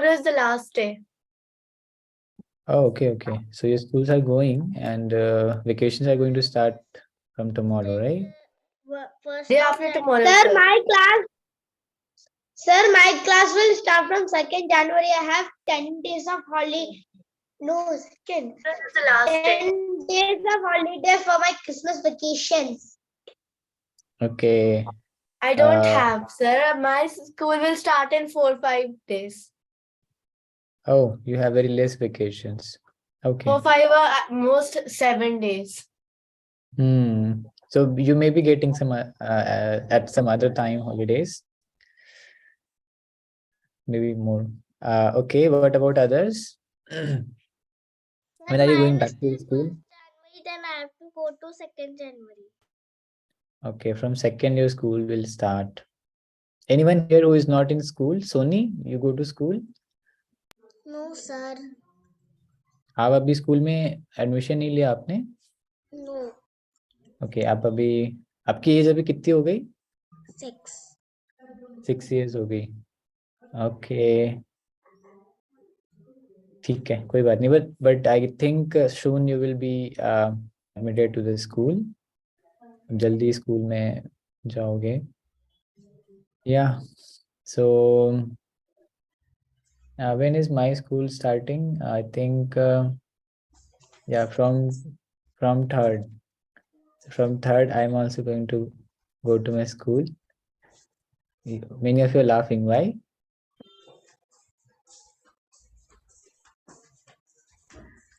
tomorrow is the last day. Oh, okay, okay. So your schools are going and vacations are going to start from tomorrow, right? Day after tomorrow. Sir, sir. my class will start from 2nd January. I have 10 days of holiday. No, second. This is the last day. 10 days of holiday for my Christmas vacations. Okay. I don't Uh, have, sir. My school will start in 4 or 5 days. Oh, you have very less vacations. Okay. 4 or 5 or at most 7 days. So you may be getting some at some other time holidays. Maybe more. Okay. What about others? When are you going back to school? January, then I have to go to 2nd January. Okay, from second year school will start. Anyone here who is not in school? Sony, you go to school? No, sir. आप अभी school में admission नहीं लिया आपने? No. Okay, आप अभी आपकी as अभी कितनी हो गई? 6 years हो गई. ओके, ठीक है, कोई बात नहीं. But I think soon you will be admitted to the school. जल्दी स्कूल में जाओगे. या so when is my school starting? I think yeah, from third. From third, I'm also going to go to my school. Many of you are laughing. Why?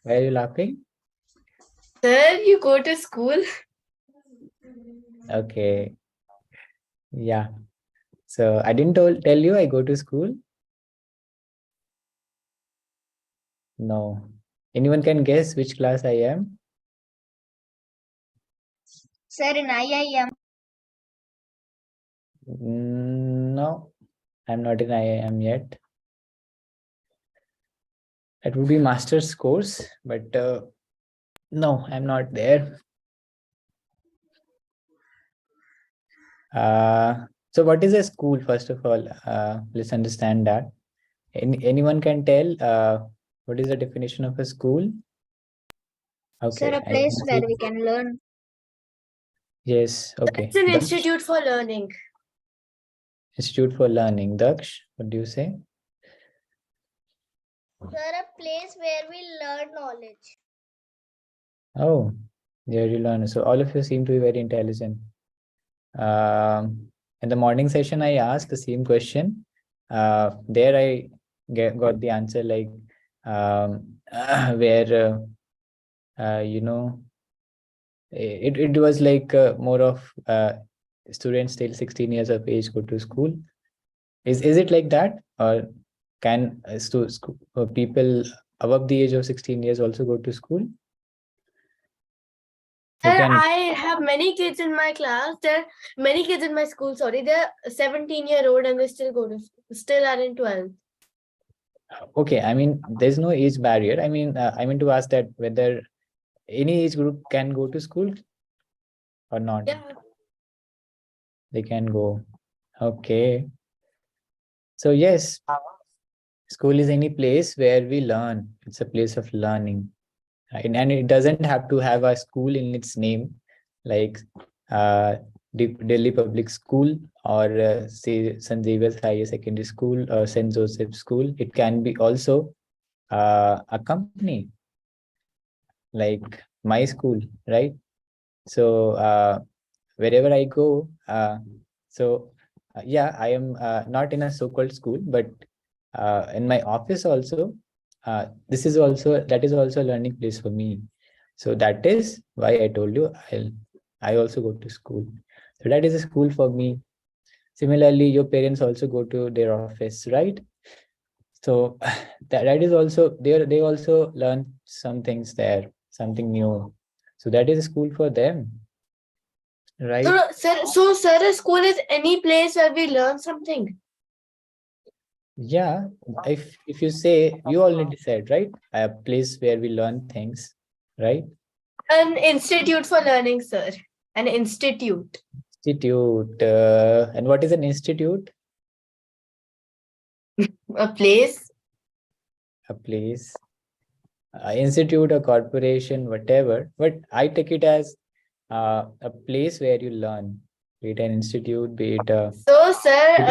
Why are you laughing? Sir, you go to school? Okay. Yeah. So I didn't tell you I go to school. No. Anyone can guess which class I am? Sir, in IIM. No, I'm not in IIM yet. It would be master's course, but no, I'm not there. So what is a school? First of all, let's understand that. Anyone can tell what is the definition of a school? Okay, Sir, a I place can where see. we can learn. Yes, okay. It's an Daksh? institute for learning. Institute for Learning. Daksh, what do you say? Sir, a place where we learn knowledge. Oh, there you learn. So all of you seem to be very intelligent. In the morning session, I asked the same question. There I got the answer like where you know it was like more of students till 16 years of age go to school. Is it like that, or can people above the age of 16 years also go to school? Sir, I have many kids in my class. There are many kids in my school. Sorry, they're 17-year-old and they still still are in 12th. Okay, I mean, there's no age barrier. I mean to ask that whether any age group can go to school or not. Yeah. They can go. Okay. So yes, school is any place where we learn. It's a place of learning. And it doesn't have to have a school in its name, like Delhi Public School or say St. Xavier's Higher Secondary School or St. Joseph School. It can be also a company, like my school, right? So wherever I go, yeah, I am not in a so-called school, but in my office also, that is also a learning place for me. So that is why I told you I also go to school. So that is a school for me. Similarly, your parents also go to their office, right? So that is also they also learn some things there, something new. So that is a school for them, right? So sir, a school is any place where we learn something. Yeah, if you say, you already said, right? A place where we learn things, right? An institute for learning, sir. An institute. Institute. And what is an institute? A place a place, institute, a corporation, whatever. But I take it as a place where you learn, be it an institute, be it a. So, sir, Be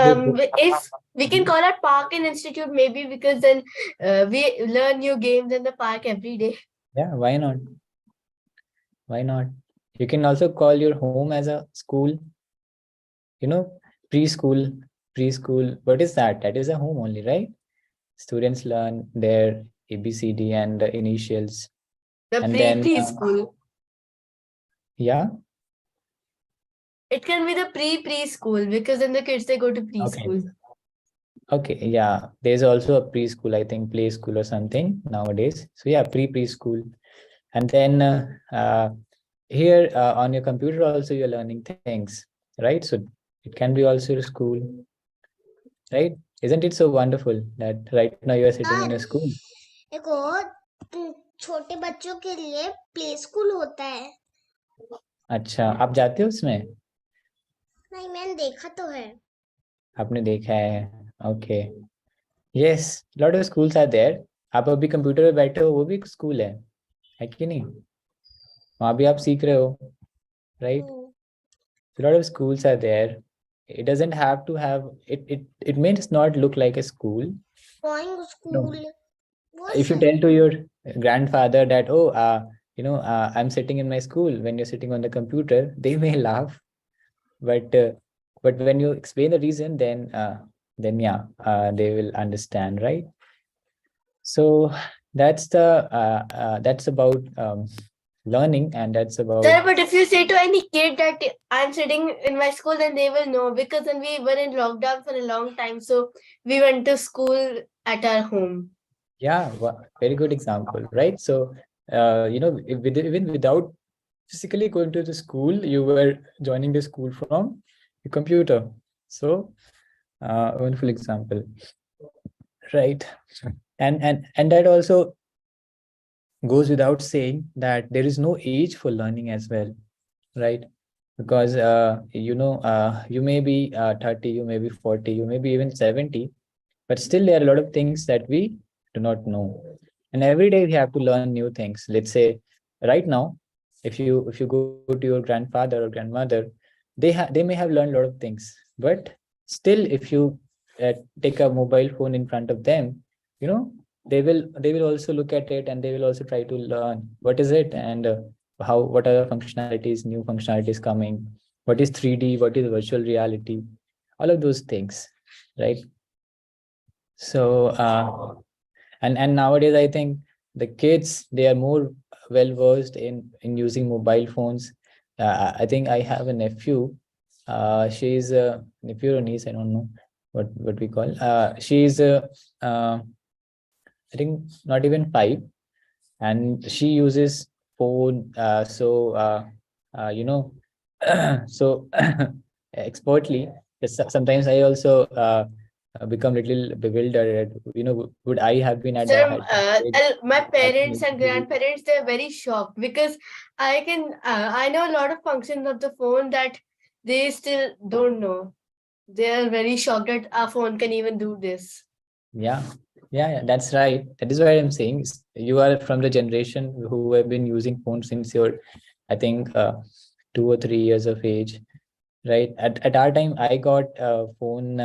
it a- if we can call it park and institute, maybe because then we learn new games in the park every day. yeah, why not? Why not? You can also call your home as a school. You know, preschool, preschool. What is that? That is a home only, right? Students learn their ABCD and the initials, The and then preschool. yeah, It can be the preschool because then the kids they go to okay, preschool. okay, yeah. There's also a preschool, I think, play school or something nowadays. So yeah, preschool, and then here on your computer also you're learning things, right? So it can be also your school, right? Isn't it so wonderful that right now you are sitting in a sir school? एक और छोटे बच्चों के लिए play school होता है अच्छा, आप जाते हो उसमें? नहीं मैंने देखा तो है आपने देखा है? Okay, yes, lot of schools are there. आप अभी कंप्यूटर पे बैठे हो, वो भी एक स्कूल है कि नहीं? वहाँ भी आप सीख रहे हो, right? So a lot of schools are there. It doesn't have to have it. It may just not look like a school. Drawing No. School वो If you सब tell to your grandfather that, oh, I'm sitting in my school when you're sitting on the computer, they may laugh. But when you explain the reason, then yeah, they will understand, right? So that's about learning, and that's about Sir, but if you say to any kid that I'm sitting in my school, then they will know because then we were in lockdown for a long time. So we went to school at our home. yeah, very good example, right? So even without physically going to the school, you were joining the school from your computer. So wonderful example, right? And that also goes without saying that there is no age for learning as well, right? Because you may be 30, you may be 40, you may be even 70, but still there are a lot of things that we do not know, and every day we have to learn new things. Let's say right now, if you go to your grandfather or grandmother, they may have learned a lot of things, but still if you take a mobile phone in front of them, you know, they will also look at it, and they will also try to learn what is it, and what are the functionalities, new functionalities coming, what is 3D, what is virtual reality, all of those things, right? So and nowadays I think the kids, they are more well versed in using mobile phones. I think I have a nephew. She's a nephew or niece, I don't know what we call. She's I think not even 5, and she uses phone so expertly. Sometimes I also become little bewildered. Would I have been at Sir, that age my back parents in and grandparents, they're very shocked because I know a lot of functions of the phone that they still don't know. They are very shocked that our phone can even do this. Yeah, yeah, that's right. That is what I'm saying. You are from the generation who have been using phones since your, I think, 2 or 3 years of age, right? At our time, I got a phone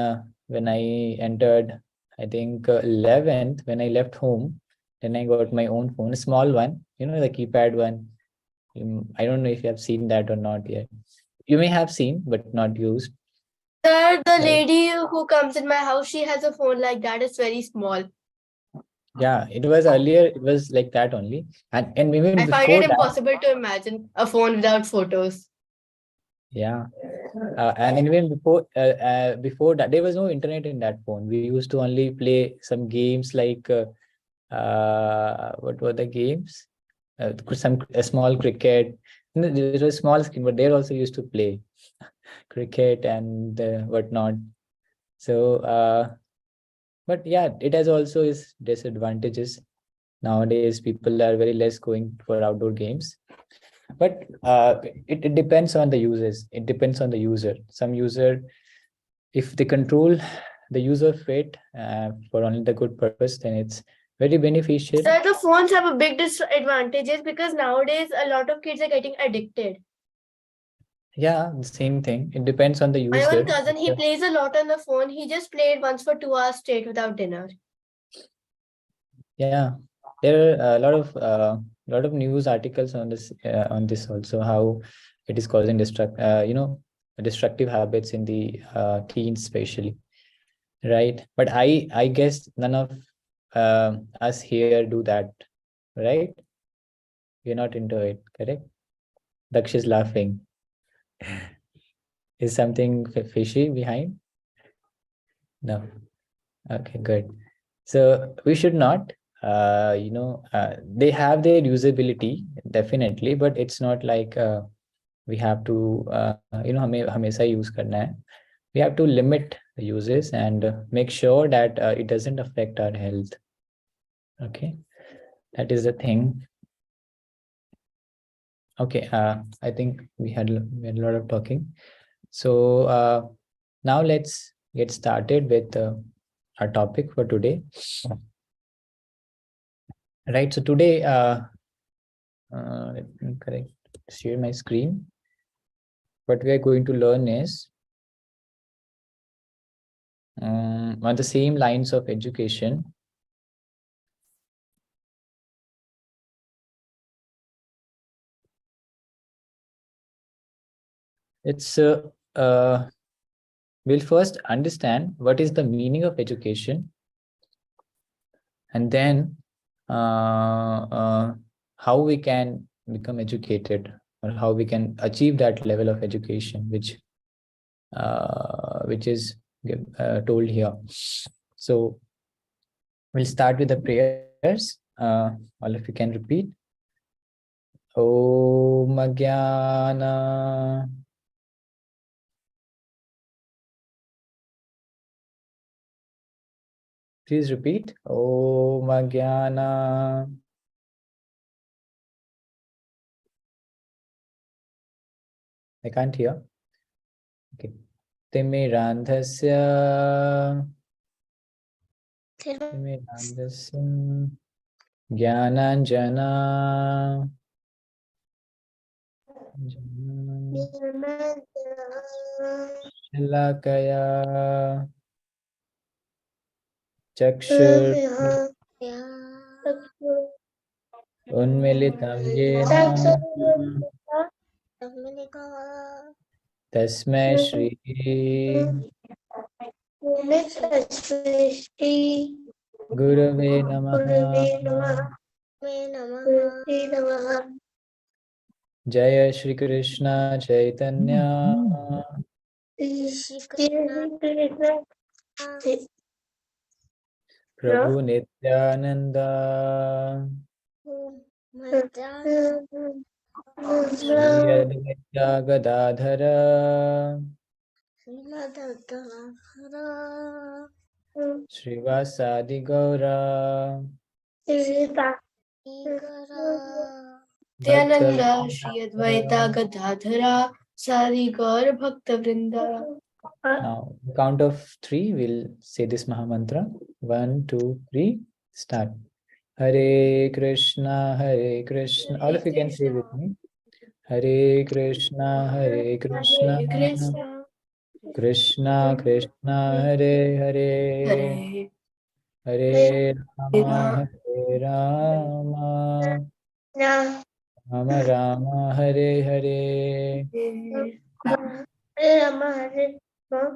when I entered, I think, 11th, when I left home. Then I got my own phone, a small one, the keypad one. I don't know if you have seen that or not yet. You may have seen, but not used. Sir, the Right. lady who comes in my house, she has a phone like that. It's very small. Yeah, it was earlier, it was like that only. And even I find before it that, impossible to imagine a phone without photos. yeah. And even before that, there was no internet in that phone. We used to only play some games like what were the games? A small cricket. There was a small screen, but they also used to play cricket and whatnot. So, but yeah, it has also its disadvantages. Nowadays, people are very less going for outdoor games. But it depends on the users. It depends on the user. Some user, if they control the use of it for only the good purpose, then Very beneficial. Sir, the phones have a big disadvantages because nowadays a lot of kids are getting addicted. Yeah, the same thing. It depends on the My user. one cousin, he plays a lot on the phone. He just played once for 2 hours straight without dinner. Yeah, there are a lot of news articles on this also, how it is causing destructive habits in the teens especially, right? But I guess none of us here do that, right? We're not into it, correct? Daksh is laughing. Is something fishy behind? No. Okay, good. So we should not, they have their usability definitely, but it's not like we have to, हमें हमेशा use करना है. We have to limit the uses and make sure that it doesn't affect our health. Okay, that is the thing. Okay, I think we had a lot of talking. So now let's get started with our topic for today. Right. So today, let me share my screen. What we are going to learn is on the same lines of education. It's we'll first understand what is the meaning of education, and then how we can become educated, or how we can achieve that level of education, which is told here. So we'll start with the prayers. All of you can repeat. Om Jnana. Please repeat. Om Jnana. I can't hear. Okay. Timirandhasya. Timirandhasya. Jnananjana. Shalakaya. Chakshur. Unmilitam yena. Tasmai Shri. Gurave Namaha. Jaya Shri Krishna Chaitanya. Prabhu Nityananda. Shri Advaita Gadadhara. Srivasadi Gaura. Nityananda, Shri Advaita Gadadhara, Sari Gaur Bhakta Vrinda. Now, count of 3, we'll say this Mahamantra. 1, 2, 3, start. Hare Krishna, Hare Krishna. All of you can say with me. Hare Krishna, Hare Krishna. Hare Krishna, Krishna Krishna, Hare Hare. Hare Hare Rama, Hare Rama. Rama Rama, Hare Hare.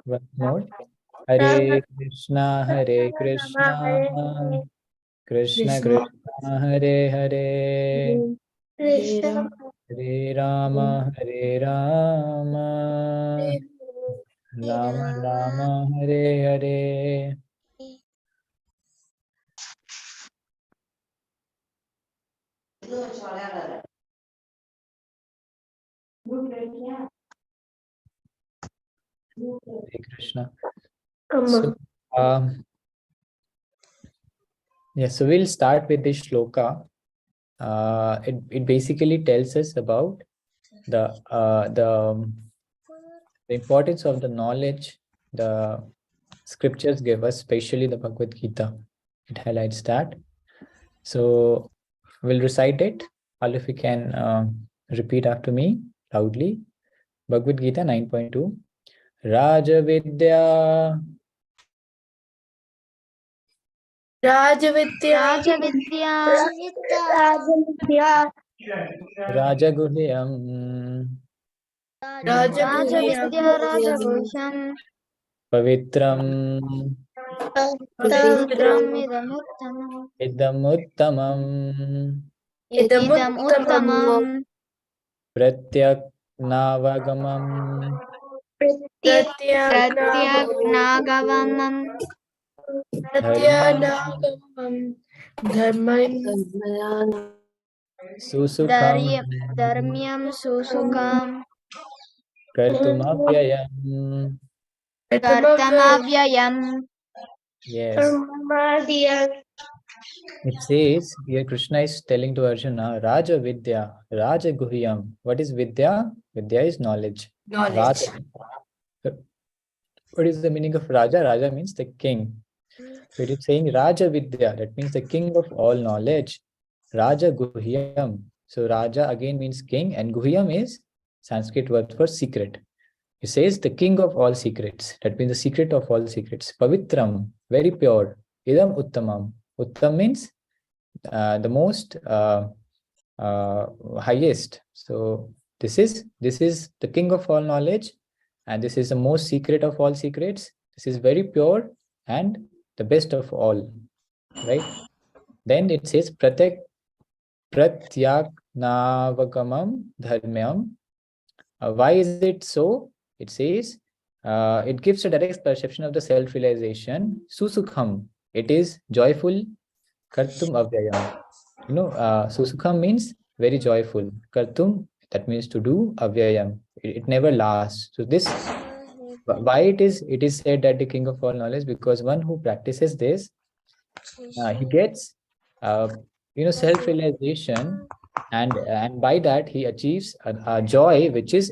Once more. Hare Krishna, Hare Krishna. Krishna Krishna, Hare Hare. Hare Rama, Hare Rama, Hare Rama. Rama Rama, Hare Hare. Hare Krishna. So, so we'll start with this shloka. It basically tells us about the importance of the knowledge the scriptures give us, especially the Bhagavad Gita. It highlights that. So we'll recite it. All of you can repeat after me loudly. Bhagavad Gita 9.2. Raja Vidya Rajavidya. Rajavidya, Rajavidya, Raja Guhyam Rajaguhyam. Rajavidya, Rajaguhyam, Pavitram Pavitram Pavitram. idamuttamam, Idamuttamam idam Idamuttamam. uttamam, Pratyak Navagamam pratyak Pratyaknamam. nagavamam, Dharmam Pratyanagavam. Dharmayam. Susukham dharmyam susukam, Kartumavyayam. Prathamavyayam. kartamavyayam, Yes. It says here Krishna is telling to Arjuna, Raja Vidya, Raja Guhyam. What is Vidya? Vidya is knowledge. Knowledge. Raja. What is the meaning of Raja? Raja means the king. So it is saying Raja Vidya, that means the king of all knowledge. Raja Guhyam. So Raja again means king, and Guhyam is Sanskrit word for secret. It says the king of all secrets. That means the secret of all secrets. Pavitram, very pure. Idam Uttamam. Uttam means the most highest. So this is the king of all knowledge, and this is the most secret of all secrets. This is very pure and the best of all, right? Then it says pratyak navagamam dharmyam. Why is it so? It says it gives a direct perception of the self-realization. Susukham, it is joyful. Kartum avyayam. Susukham means very joyful. Kartum, that means to do. Avyayam, it never lasts. So this, why it is said that the king of all knowledge, because one who practices this, he gets self-realization, and by that he achieves a joy which is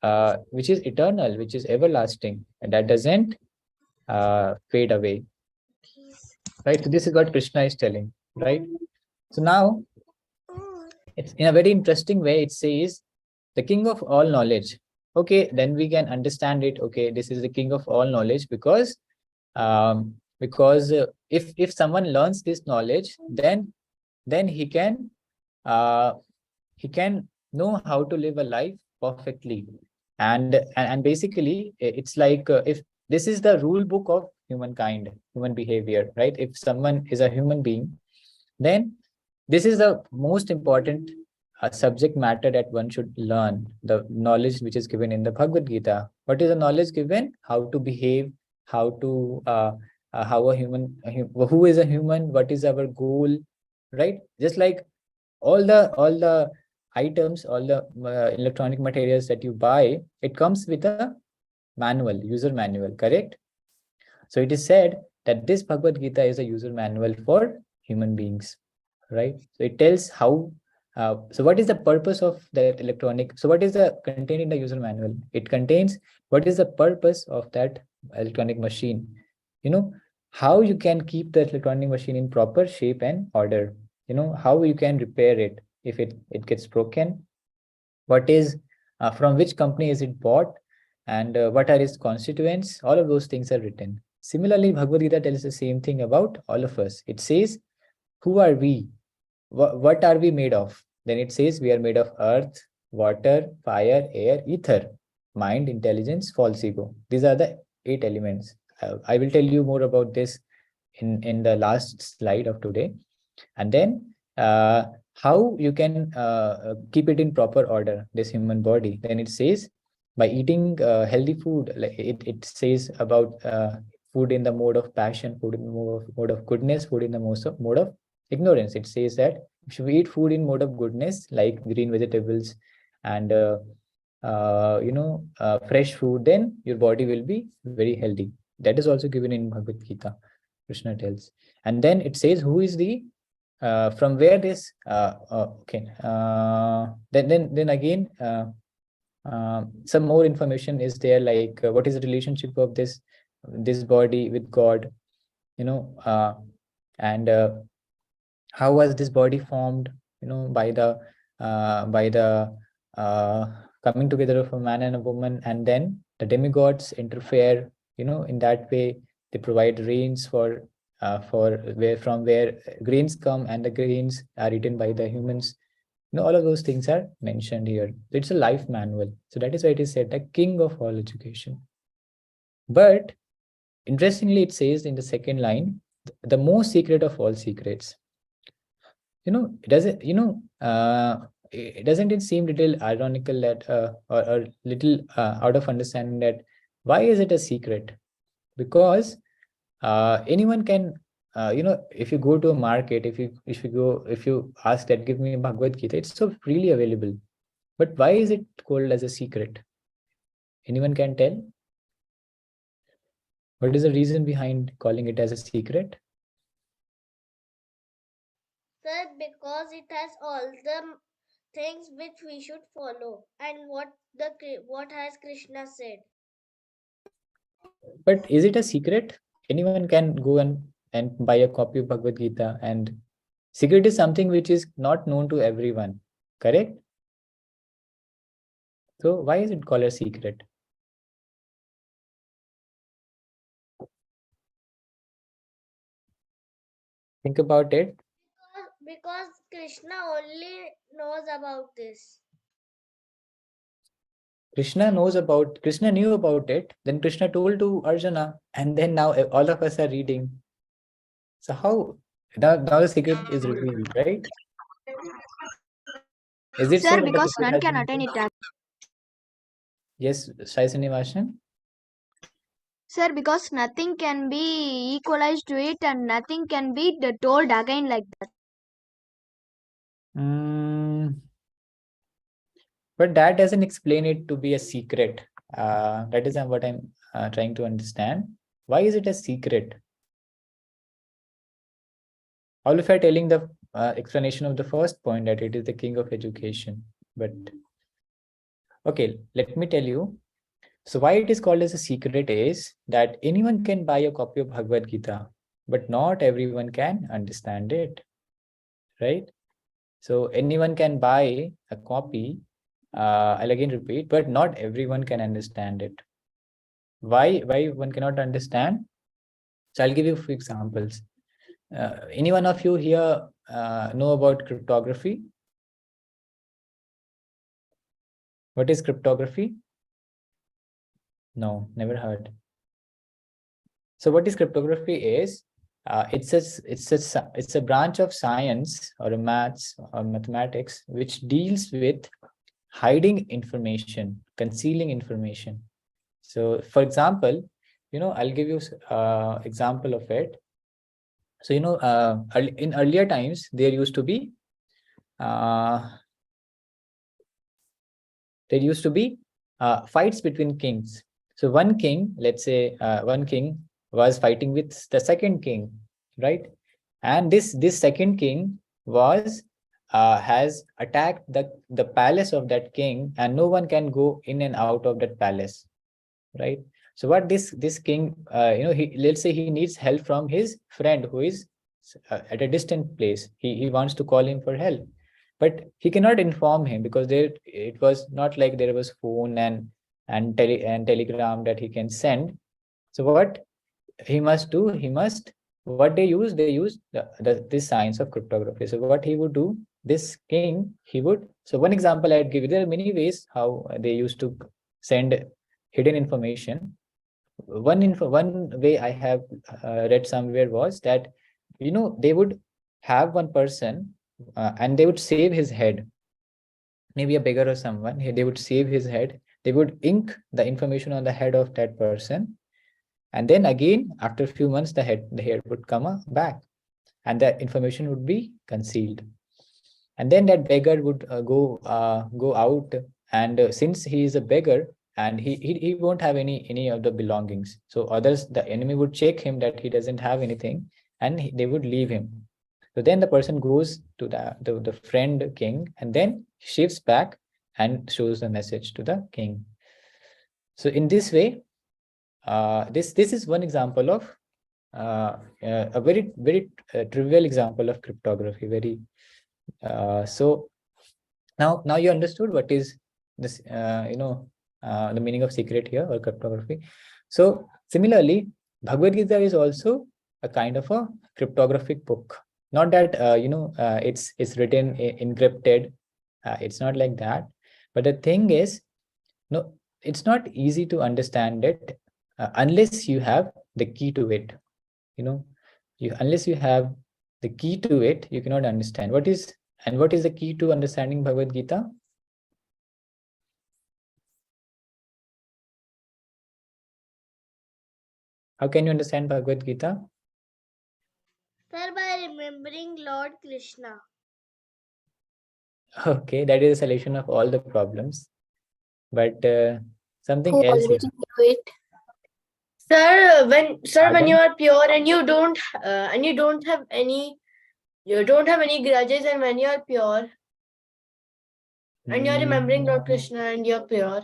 eternal, which is everlasting, and that doesn't fade away, right? So this is what Krishna is telling, right? So now it's in a very interesting way. It says the king of all knowledge. Okay, then we can understand it. Okay, this is the king of all knowledge because if someone learns this knowledge, then uh, he can know how to live a life perfectly, and basically it's like if this is the rule book of humankind, human behavior, right? If someone is a human being, then this is the most important subject matter that one should learn, the knowledge which is given in the Bhagavad Gita. What is the knowledge given? How to behave, how to how who is a human, what is our goal, right? Just like all the items, all the electronic materials that you buy, it comes with a manual, user manual, correct? So it is said that this Bhagavad Gita is a user manual for human beings, right? So it tells how. So what is the purpose of that electronic? So what is the contained in the user manual? It contains what is the purpose of that electronic machine. How you can keep the electronic machine in proper shape and order. How you can repair it if it gets broken. What is from which company is it bought, and what are its constituents? All of those things are written. Similarly, Bhagavad Gita tells the same thing about all of us. It says, who are we? What are we made of? Then it says we are made of earth, water, fire, air, ether, mind, intelligence, false ego. These are the 8 elements. I will tell you more about this in the last slide of today. And then how you can keep it in proper order, this human body. Then it says by eating healthy food. Like it says about food in the mode of passion, food in the mode of goodness, food in the mode of ignorance. It says that if you eat food in mode of goodness, like green vegetables and fresh food, then your body will be very healthy. That is also given in Bhagavad Gita. Krishna tells. And then it says who is the from where this okay then again some more information is there, like what is the relationship of this body with God, and how was this body formed, by the coming together of a man and a woman, and then the demigods interfere, in that way. They provide rains for where grains come, and the grains are eaten by the humans. All of those things are mentioned here. It's a life manual. So that is why it is said the king of all education. But interestingly, it says in the second line, the most secret of all secrets. Does it, doesn't it seem little ironical that, or little out of understanding that why is it a secret? Because anyone can, if you go to a market, if you ask that, give me a Bhagavad Gita, it's so freely available. But why is it called as a secret? Anyone can tell? What is the reason behind calling it as a secret? Sir, because it has all the things which we should follow and what has Krishna said. But is it a secret? Anyone can go and buy a copy of Bhagavad Gita, and secret is something which is not known to everyone, correct? So why is it called a secret? Think about it. Because Krishna only knows about this. Krishna knew about it, then Krishna told to Arjuna, and then now all of us are reading. So how now the secret is revealed, right? Is it so Sir, that the because secret none has can been attain revealed? it. Yes, Sai Srinivasan? Sir, because nothing can be equalized to it and nothing can be told again like that. But that doesn't explain it to be a secret. That is what I'm trying to understand. Why is it a secret? All of you are telling the explanation of the first point, that it is the king of education. But okay, let me tell you. So why it is called as a secret is that anyone can buy a copy of Bhagavad Gita, but not everyone can understand it, right? So anyone can buy a copy, I'll again repeat, but not everyone can understand it. Why one cannot understand? So I'll give you a few examples. Any one of you here know about cryptography? What is cryptography? No, never heard. So what is cryptography is, it's a branch of science or a maths or mathematics which deals with hiding information, concealing information. So for example, I'll give you example of it. So in earlier times there used to be fights between kings. So one king, let's say one king was fighting with the second king, right? And this second king was has attacked the palace of that king, and no one can go in and out of that palace, right? So what this king, let's say he needs help from his friend who is at a distant place. He wants to call him for help, but he cannot inform him because it was not like there was phone and telegram that he can send. So what he must do, what they use this science of cryptography. So what he would do, this king, so one example I'd give you, there are many ways how they used to send hidden information. One way I have read somewhere was that, they would have one person and they would save his head, maybe a beggar or someone. They would save his head. They would ink the information on the head of that person, and then again after a few months the hair would come back, and the information would be concealed. And then that beggar would go out, and since he is a beggar, and he won't have any of the belongings, so others, the enemy, would check him that he doesn't have anything, and they would leave him. So then the person goes to the friend king, and then shifts back and shows the message to the king. So in this way, this is one example of a very trivial example of cryptography. So now you understood what is this, the meaning of secret here or cryptography. So similarly, Bhagavad Gita is also a kind of a cryptographic book. Not that it's written encrypted. It's not like that. But the thing is, no, it's not easy to understand it unless you have the key to it. Unless you have the key to it, you cannot understand. What is the key to understanding Bhagavad Gita? How can you understand Bhagavad Gita? Sir, by remembering Lord Krishna. Okay, that is a solution of all the problems. But something Who else already here. knew it. Sir, when Pardon? you are pure and you don't have any grudges, and when you are pure and you are remembering Lord Krishna and you're pure.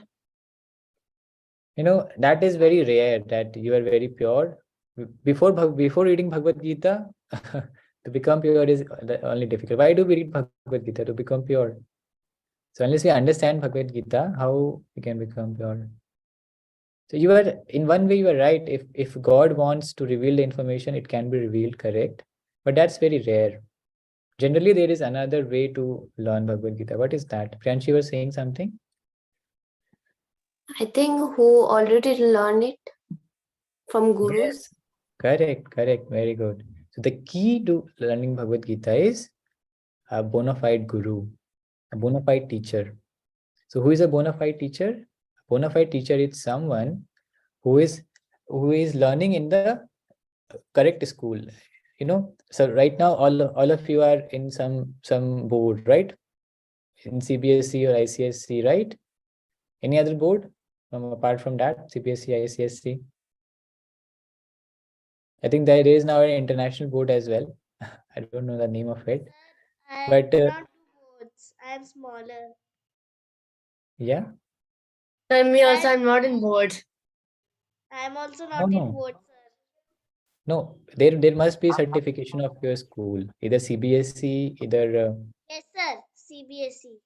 That is very rare that you are very pure. Before reading Bhagavad Gita, to become pure is only difficult. Why do we read Bhagavad Gita? To become pure. So unless we understand Bhagavad Gita, how we can become pure? So in one way, you are right. If God wants to reveal the information, it can be revealed, correct? But that's very rare. Generally, there is another way to learn Bhagavad Gita. What is that? Priyanshi, you were saying something? I think who already learned it from gurus. Yes, correct. Very good. So the key to learning Bhagavad Gita is a bona fide guru, a bona fide teacher. So who is a bona fide teacher? A bona fide teacher is someone who is learning in the correct school. So right now all of you are in some board, right? In CBSE or ICSC, right? Any other board apart from that, CBSE, ICSC? I think there is now an international board as well. I don't know the name of it. I But cannot do boards. I am smaller. yeah. Tell me also, And I'm not in board. I am also No, not in no. boards, sir. No, there must be certification of your school, either CBSE, either Yes, sir. CBSE.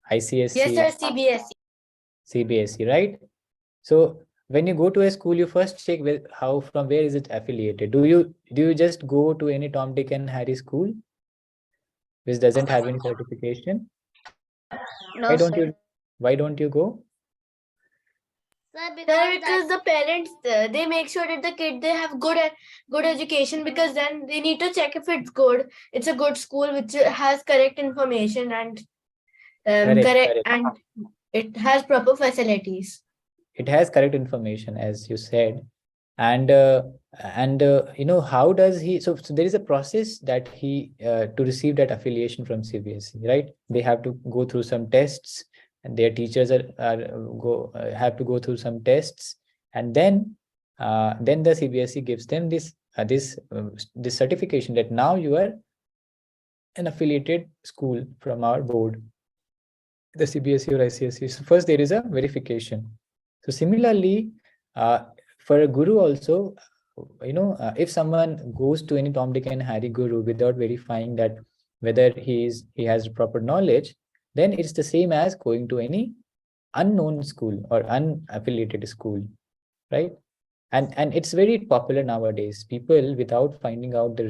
Yes, sir, ICSC, CBSE. CBSE, right? So when you go to a school, you first check from where is it affiliated. Do you just go to any Tom, Dick, and Harry school, which doesn't have any certification? No, Why don't sir. you Why don't you go? Sir, Sir, because because the parents they make sure that the kid they have good education, because then they need to check if it's good. It's a good school which has correct information and correct, and it has proper facilities. It has correct information, as you said. And how does he, so there is a process that he to receive that affiliation from CBSE, right? They have to go through some tests, and their teachers have to go through some tests, and then the CBSE gives them this certification that now you are an affiliated school from our board, the CBSE or ICSE. So first there is a verification. So similarly, for a guru also, if someone goes to any Tom, Dick, and Harry guru without verifying that whether he has proper knowledge, then it's the same as going to any unknown school or unaffiliated school, right? And it's very popular nowadays. People, without finding out the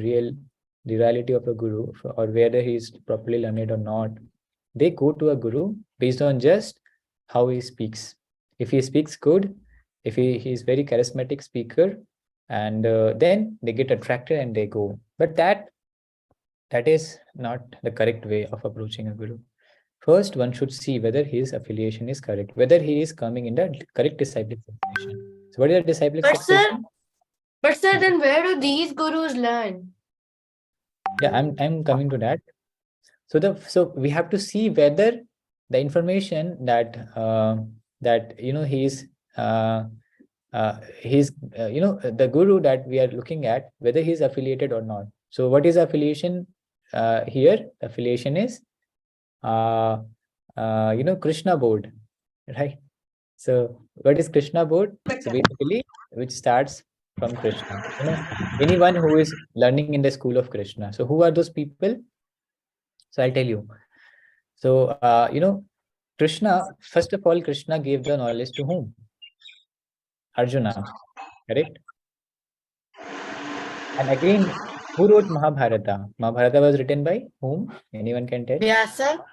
reality of a guru, or whether he's properly learned or not, they go to a guru based on just how he speaks. If he speaks good, if he is very charismatic speaker, and then they get attracted and they go. But that is not the correct way of approaching a guru. First, one should see whether his affiliation is correct, whether he is coming in the correct disciplic succession. So what is the disciplic But sir, succession? then where do these gurus learn? Yeah, I'm coming to that. So we have to see whether the information that the guru that we are looking at, whether he's affiliated or not. So what is affiliation here? Affiliation is Krishna board, right? So what is Krishna board? So basically, which starts from Krishna. Anyone who is learning in the school of Krishna. So who are those people? So I'll tell you. So, Krishna, first of all, Krishna gave the knowledge to whom? Arjuna, correct? And again, who wrote Mahabharata? Mahabharata was written by whom? Anyone can tell? Vyasa.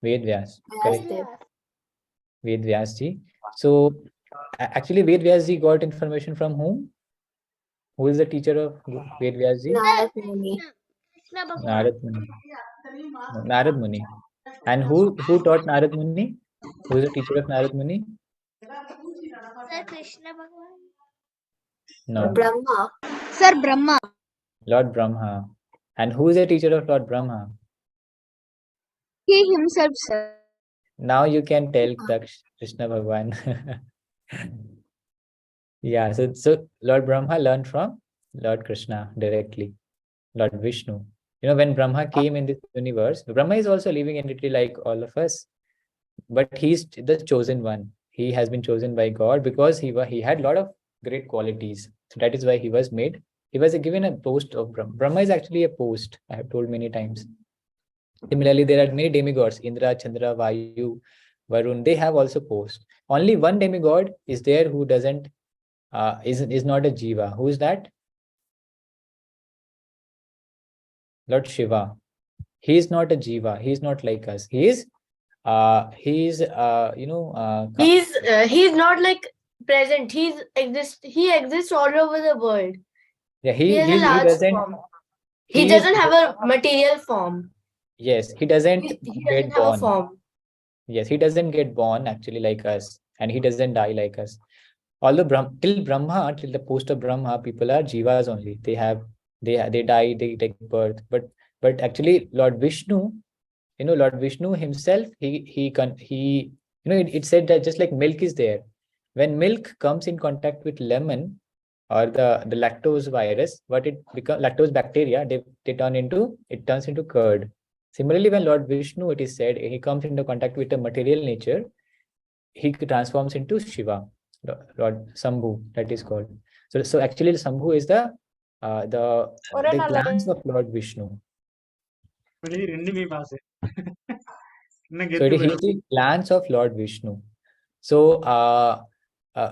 Ved Vyas, correct? Vyasdev. Ved Vyas ji. So, actually, Ved Vyas ji got information from whom? Who is the teacher of Ved Vyas ji? Narad Muni. Krishna Bhagwan. Narad Muni. No, Narad Muni. And who taught Narad Muni? Who is the teacher of Narad Muni? Sir, Krishna Bhagwan. No, Brahma. Sir, Brahma. Lord Brahma. And who is the teacher of Lord Brahma? He himself, sir. Now you can tell Daksh, Krishna Bhagwan. Yeah, so Lord Brahma learned from Lord Krishna directly, Lord Vishnu. When Brahma came in this universe, Brahma is also living entity like all of us, but he's the chosen one. He has been chosen by God because he had a lot of great qualities. So that is why he was made. He was given a post of Brahma. Brahma is actually a post, I have told many times. Similarly, there are many demigods, Indra, Chandra, Vayu, Varun. They have also post. Only one demigod is there who doesn't is not a jiva. Who is that? Lord Shiva. He is not a jiva. He is not like us. He's he's not like present. He exists all over the world. yeah, He has a he large doesn't form. He he is doesn't have a material form. yes, he doesn't He get doesn't have a born. form. Yes, he doesn't get born actually like us, and he doesn't die like us. Although till Brahma, till the post of Brahma, people are jivas only. They die, they take birth. But actually, Lord Vishnu, Lord Vishnu himself, it said that just like milk is there, when milk comes in contact with lemon or the lactose virus, what it becomes lactose bacteria, they turns into curd. Similarly, when Lord Vishnu, it is said, he comes into contact with the material nature, he transforms into Shiva, Lord Sambhu, that is called. So actually, Sambhu is the glance of Lord Vishnu. So it is the glance of Lord Vishnu. So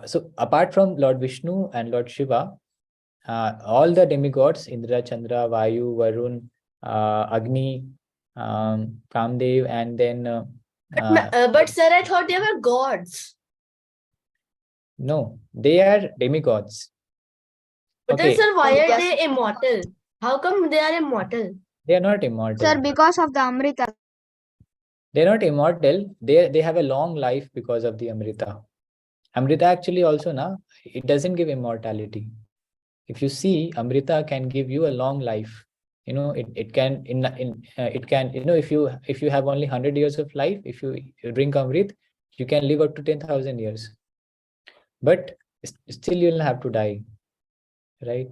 so apart from Lord Vishnu and Lord Shiva, all the demigods, Indra, Chandra, Vayu, Varun, Agni, Kamdev, and then But sir, I thought they were gods. no, they are demigods. But then, Okay, sir, why are they immortal? How come they are immortal? they are not immortal. Sir, because of the Amrita. They're not immortal. They have a long life because of the Amrita. Amrita actually also it doesn't give immortality. If you see, Amrita can give you a long life. It can it can if you have only 100 years of life, if you drink Amrit, you can live up to 10,000 years. But still you'll have to die, right?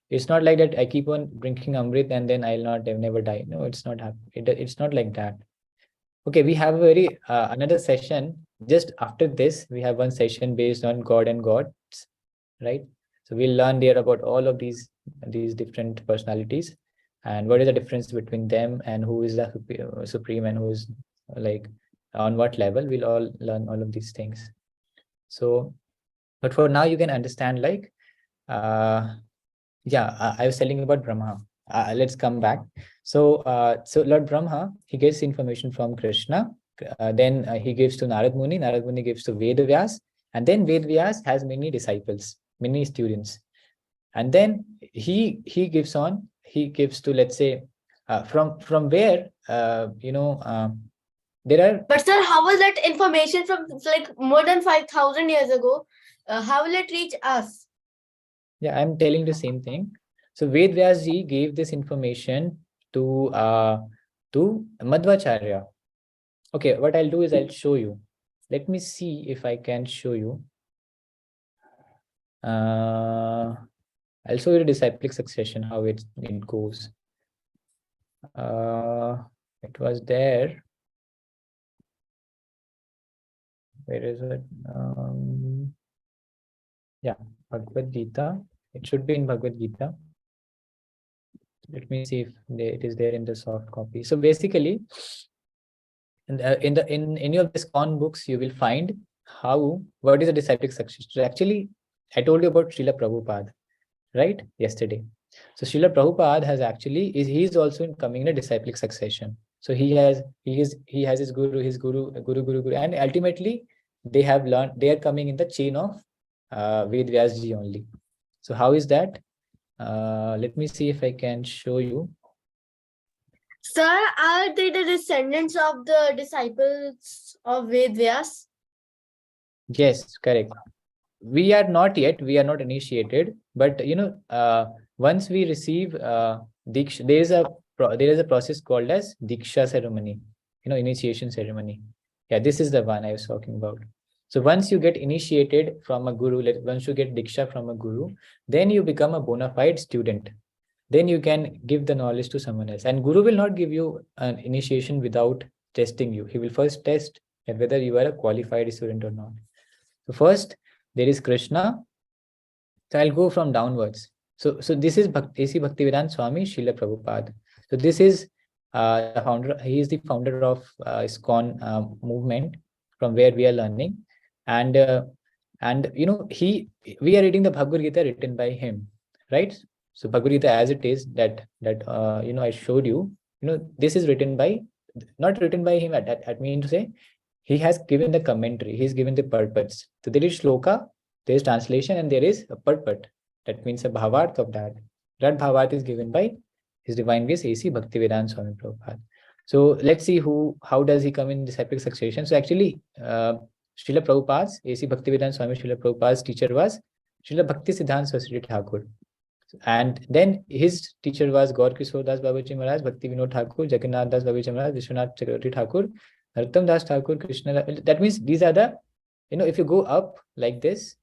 It's not like that I keep on drinking Amrit and then I'll never die. No, it's not it's not like that. Okay, we have a very another session just after this. We have one session based on God and gods, right? So we'll learn there about all of these different personalities and what is the difference between them and who is the supreme and who is like on what level. We'll all learn all of these things. So, but for now, you can understand like, yeah, I was telling about Brahma. Let's come back. So Lord Brahma, he gets information from Krishna. Then he gives to Narad Muni. Narad Muni gives to Ved Vyas. And then Ved Vyas has many disciples, many students. And then he gives to, let's say, from where, there are... But sir, how was that information from like more than 5,000 years ago? How will it reach us? Yeah, I'm telling the same thing. So Ved Vyas ji gave this information to Madhvacharya. Okay, what I'll do is I'll show you. Let me see if I can show you. I'll show you the disciplic succession, how it goes. It was there. Where is it? Yeah, Bhagavad Gita. It should be in Bhagavad Gita. Let me see if it is there in the soft copy. So basically, in any of the ISKCON books, you will find what is a disciplic succession. So actually, I told you about Srila Prabhupada, right? Yesterday. So Srila Prabhupada has actually he is also coming in a disciplic succession. So he has his guru, and ultimately they have learned. They are coming in the chain of Ved Vyasji only. So how is that? Let me see if I can show you. Sir, are they the descendants of the disciples of Ved Vyas? Yes, correct. We are not initiated, but once we receive Diksha, there is a process called as Diksha ceremony, initiation ceremony. Yeah, this is the one I was talking about. So once you get initiated from a guru, once you get Diksha from a guru, then you become a bona fide student. Then you can give the knowledge to someone else. And guru will not give you an initiation without testing you. He will first test whether you are a qualified student or not. So first, there is Krishna. So I'll go from downwards. So this is A.C. Bhaktivedanta Swami Srila Prabhupada. So this is the founder. He is the founder of ISKCON movement, from where we are learning, and we are reading the Bhagavad Gita written by him, right? So Bhagavad Gita as it is, that I showed you. This is not written by him. I mean to say, he has given the commentary. He's given the purpose. So there is shloka, there is translation, and there is a purport. That means a bhavarth of that. That bhavarth is given by His Divine Grace A.C. Bhaktivedanta Swami Prabhupada. So let's see how does he come in disciplic succession. So actually, Srila Prabhupada's, A.C. Bhaktivedanta Swami Srila Prabhupada's teacher was Srila Bhakti Siddhanta Saraswati Thakur. And then his teacher was Gaur Kishore Das Babaji Maharaj, Bhakti Vinod Thakur, Jagannath Das Babaji Maharaj, Vishwanath Chakravarti Thakur, Narottam Das Thakur, Krishna. That means these are the, if you go up like this,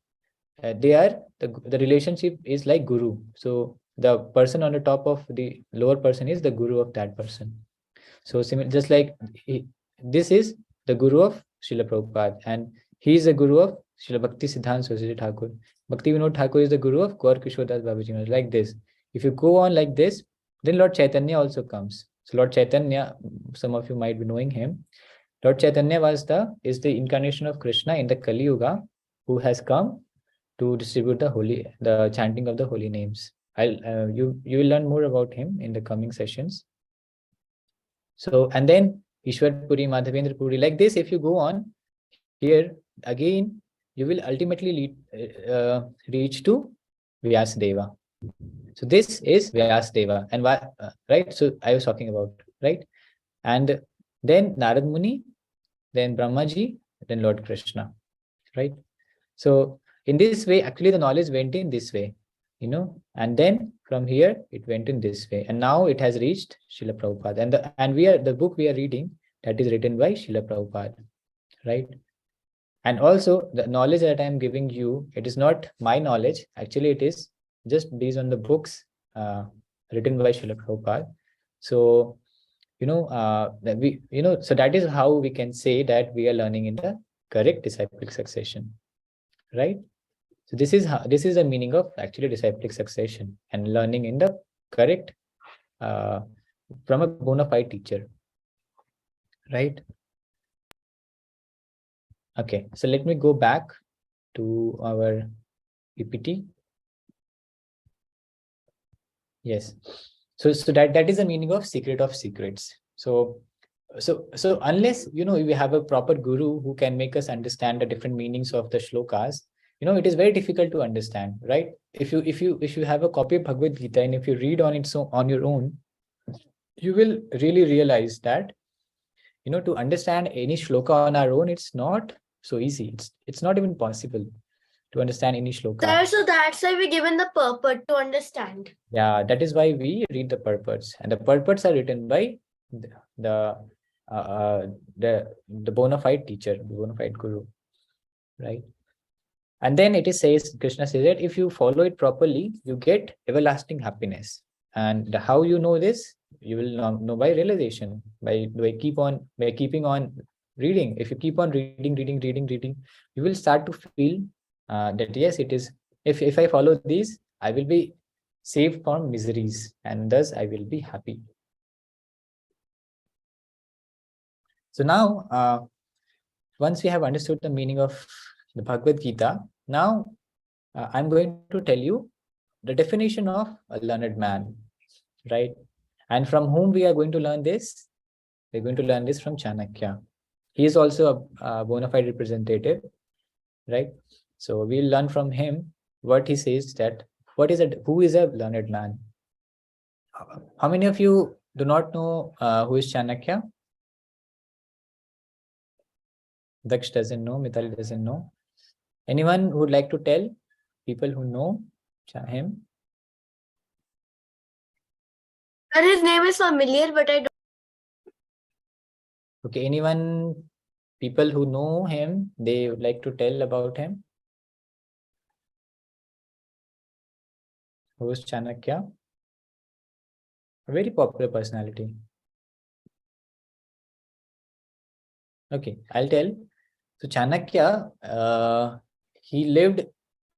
they are the relationship is like guru. So the person on the top of the lower person is the guru of that person. So just like this is the guru of Srila Prabhupada, and he is the guru of Srila Bhakti Siddhanta Saraswati Thakur. Bhakti Vinod Thakur is the guru of Gaur Kishore Das Babaji Maharaj. Like this. If you go on like this, then Lord Chaitanya also comes. So Lord Chaitanya, some of you might be knowing him. Lord Chaitanya is the incarnation of Krishna in the Kali Yuga, who has come to distribute the chanting of the holy names. You will learn more about him in the coming sessions. So, and then Ishwar Puri, Madhavendra Puri, like this. If you go on here again, you will ultimately reach to Vyasdeva. So this is Vyasdeva, and right? So I was talking about, right? And then Narad Muni, then Brahmaji, then Lord Krishna, right? So in this way, actually the knowledge went in this way, and then from here it went in this way, and now it has reached Srila Prabhupada, and the book we are reading, that is written by Srila Prabhupada, right? And also the knowledge that I am giving you, it is not my knowledge. Actually, it is just based on the books written by Srila Prabhupada. So so that is how we can say that we are learning in the correct disciplic succession, right? So this is the meaning of actually disciplic succession, and learning in the correct from a bona fide teacher, right? Okay, so let me go back to our PPT. Yes. So that is the meaning of secret of secrets. So unless we have a proper guru who can make us understand the different meanings of the shlokas, it is very difficult to understand, right? If you have a copy of Bhagavad Gita, and if you read on it on your own, you will really realize that to understand any shloka on our own, it's not so easy. It's not even possible to understand any shloka. So that's why we're given the purport to understand. Yeah, that is why we read the purports, and the purports are written by the bona fide teacher, the bona fide guru, right? And then Krishna says that if you follow it properly, you get everlasting happiness. And how you know this? You will know by realization, by keeping on reading. If you keep on reading, you will start to feel that yes, it is. If I follow these, I will be saved from miseries, and thus I will be happy. So now, once we have understood the meaning of the Bhagavad Gita, now I'm going to tell you the definition of a learned man, right? And from whom we are going to learn this? We're going to learn this from Chanakya. He is also a bona fide representative, right? So we'll learn from him what he says, that who is a learned man. How many of you do not know who is Chanakya? Daksh doesn't know, Mitali doesn't know. Anyone who would like to tell people who know him? Sir, his name is familiar, but I don't. Okay, anyone, people who know him, they would like to tell about him? Who is Chanakya? A very popular personality. Okay, I'll tell. So Chanakya, he lived,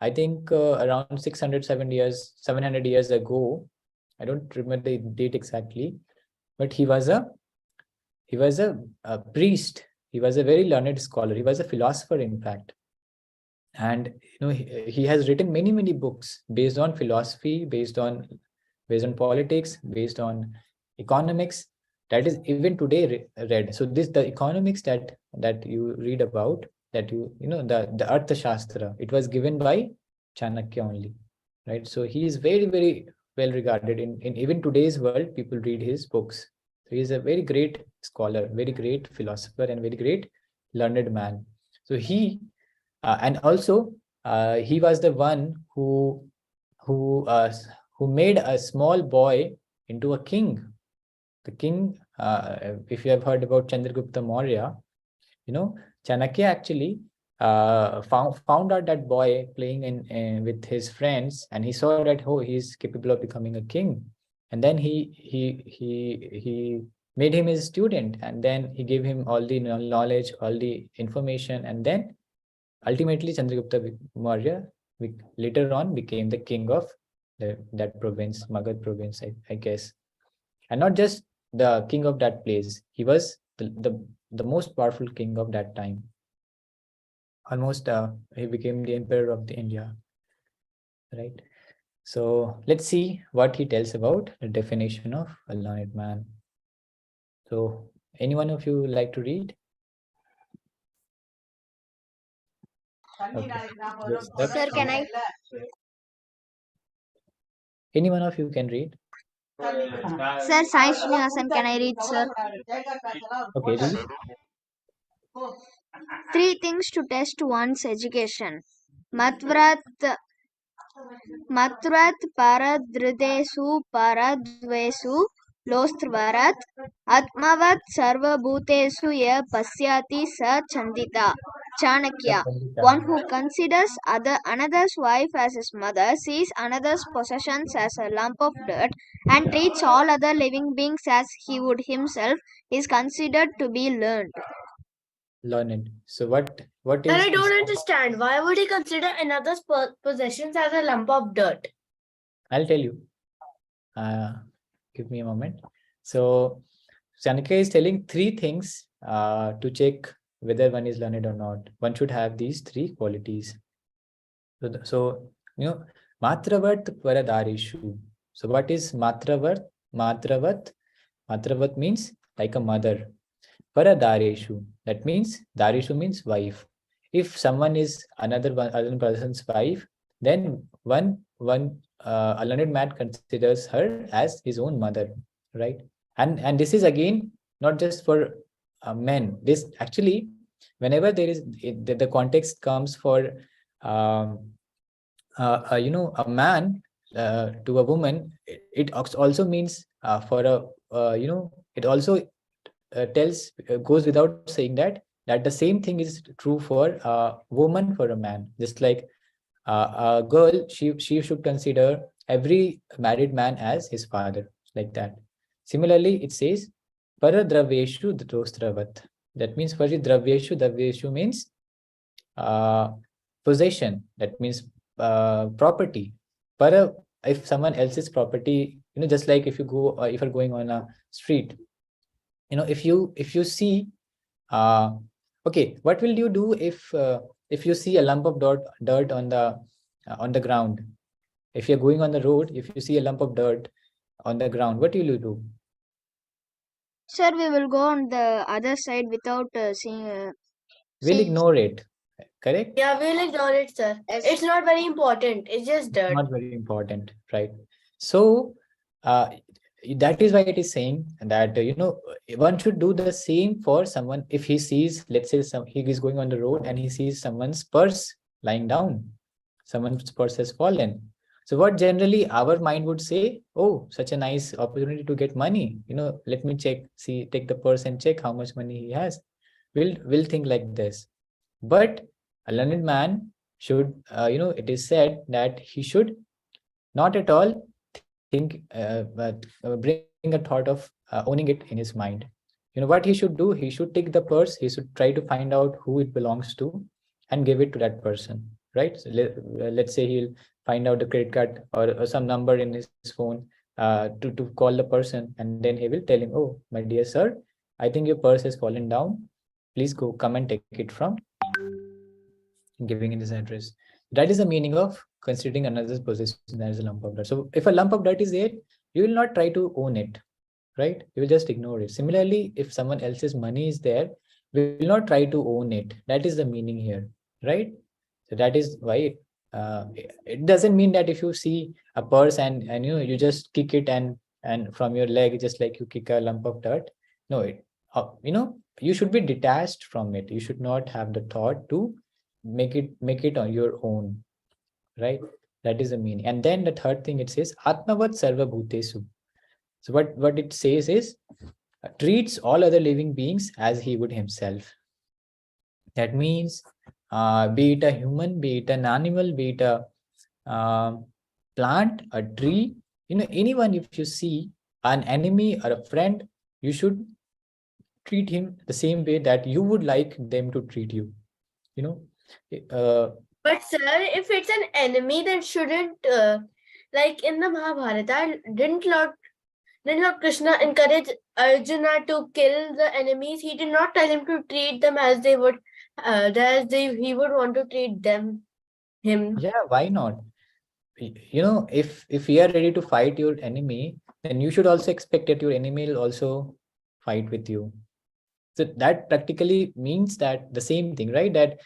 I think, around 600, 700 years ago. I don't remember the date exactly, but he was a priest. He was a very learned scholar. He was a philosopher, in fact. And he has written many books based on philosophy, based on politics, based on economics, that is even today read. So the economics that you read about, that the Artha Shastra, it was given by Chanakya only, right? So he is very well regarded in even today's world. People read his books. So he is a very great scholar, very great philosopher, and very great learned man. So he and also he was the one who made a small boy into a king. The king, if you have heard about Chandragupta Maurya, Chanakya actually found out that boy playing with his friends, and he saw that, oh, he's capable of becoming a king. And then he made him his student, and then he gave him all the knowledge, all the information, and then ultimately Chandragupta Maurya later on became the king of that province, Magad province, I guess. And not just the king of that place, he was the most powerful king of that time. Almost he became the emperor of the India, right? So let's see what he tells about the definition of a learned man. So any one of you like to read? Okay. Yes, Sir, can I? any one of you can read? Sir, Sai Srinivasan, can I read, sir? Okay, read. 3 things to test one's education. Matvrat paradridesu paradvesu lostvarat atmavat sarvabhutesu ya pasyati sa chandita. Chanakya, one who considers another's wife as his mother, sees another's possessions as a lump of dirt, and treats all other living beings as he would himself, is considered to be learned. Learned. So what And is I don't understand. Why would he consider another's possessions as a lump of dirt? I'll tell you. Give me a moment. So Chanakya is telling 3 things to check whether one is learned or not. One should have these 3 qualities. So Matravat Varadarishu. So what is Matravat? Matravat means like a mother. Varadarishu. That means Darishu means wife. If someone is another person's wife, then a learned man considers her as his own mother, right? And this is again not just for men. This actually, whenever there is the context comes for a man to a woman, it also means for it also goes without saying that the same thing is true for a woman, for a man. Just like a girl, she should consider every married man as his father, like that. Similarly, it says paradraveshu drostravat. That means dravyeshu means possession. That means property. But if someone else's property, just like if you're going on a street, if you see, okay, what will you do if you see a lump of dirt on the ground? If you're going on the road, if you see a lump of dirt on the ground, what will you do? Sir, we will go on the other side without seeing. We'll ignore it, correct? Yeah, we'll ignore it, sir. Yes. It's not very important. It's just dirt. Not very important, right? So that is why it is saying that one should do the same for someone. If he sees, let's say, he is going on the road and he sees someone's purse lying down, someone's purse has fallen. So what generally our mind would say, oh, such a nice opportunity to get money, let me take the purse and check how much money he has. We'll think like this. But a learned man should, it is said that he should not at all think, bring a thought of owning it in his mind. What he should do, he should take the purse, he should try to find out who it belongs to and give it to that person, right? So let's say he'll find out the credit card or some number in his phone to call the person, and then he will tell him, oh, my dear sir, I think your purse has fallen down. Please come and take it from, giving in his address. That is the meaning of considering another's possession as a lump of dirt. So if a lump of dirt is there, you will not try to own it, right? You will just ignore it. Similarly, if someone else's money is there, we will not try to own it. That is the meaning here, right? So that is why it doesn't mean that if you see a purse and you just kick it and from your leg, just like you kick a lump of dirt. No, you should be detached from it. You should not have the thought to make it on your own, right? That is the meaning. And then the third thing, it says atmavat sarva bhutesu. So what it says is treats all other living beings as he would himself. That means be it a human, be it an animal, be it a plant, a tree, anyone, if you see an enemy or a friend, you should treat him the same way that you would like them to treat you. But sir, if it's an enemy, then shouldn't like in the Mahabharata, didn't Lord Krishna encourage Arjuna to kill the enemies? He did not tell him to treat them as they would, he would want to treat him. Yeah, why not? If we are ready to fight your enemy, then you should also expect that your enemy will also fight with you. So that practically means that the same thing, right? That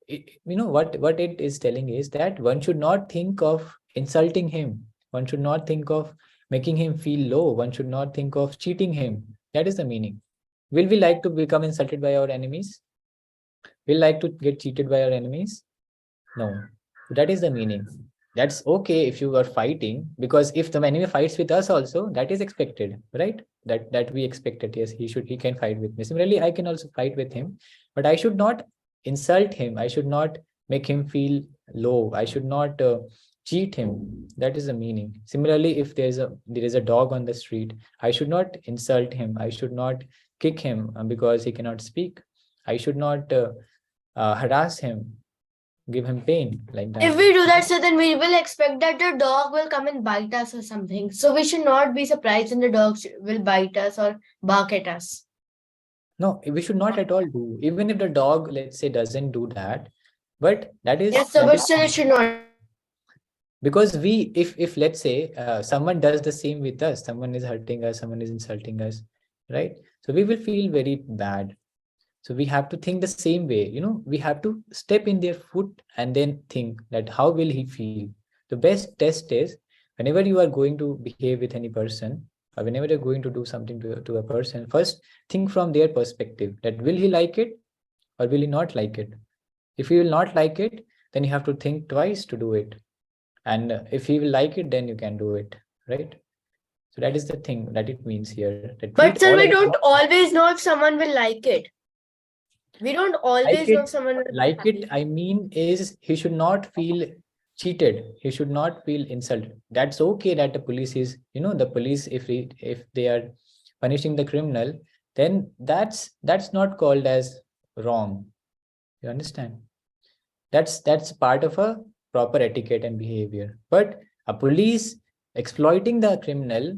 what it is telling is that one should not think of insulting him. One should not think of making him feel low. One should not think of cheating him. That is the meaning. Will we like to become insulted by our enemies? Will like to get cheated by our enemies? No. That is the meaning. That's okay if you are fighting, because if the enemy fights with us also, that is expected, right? That we expected. Yes, he can fight with me. Similarly, I can also fight with him, but I should not insult him. I should not make him feel low. I should not cheat him. That is the meaning. Similarly, if there is a dog on the street, I should not insult him. I should not kick him because he cannot speak. I should not harass him, give him pain like that. If we do that, so then we will expect that the dog will come and bite us or something. So we should not be surprised when the dog will bite us or bark at us. No, we should not at all do. Even if the dog, let's say, doesn't do that, but that is. Yes, so but still it should not. Because if let's say someone does the same with us, someone is hurting us, someone is insulting us, right? So we will feel very bad. So we have to think the same way. We have to step in their foot and then think that how will he feel. The best test is whenever you are going to behave with any person, or whenever you're going to do something to a person, first think from their perspective, that will he like it or will he not like it. If he will not like it, then you have to think twice to do it. And if he will like it, then you can do it, right? So that is the thing that it means here. But sir, we don't always know if someone will like it. We don't always know if someone will like it. I mean, is he should not feel cheated. He should not feel insulted. That's okay that the police is, the police, if they are punishing the criminal, then that's not called as wrong. You understand? That's part of a proper etiquette and behavior. But A police exploiting the criminal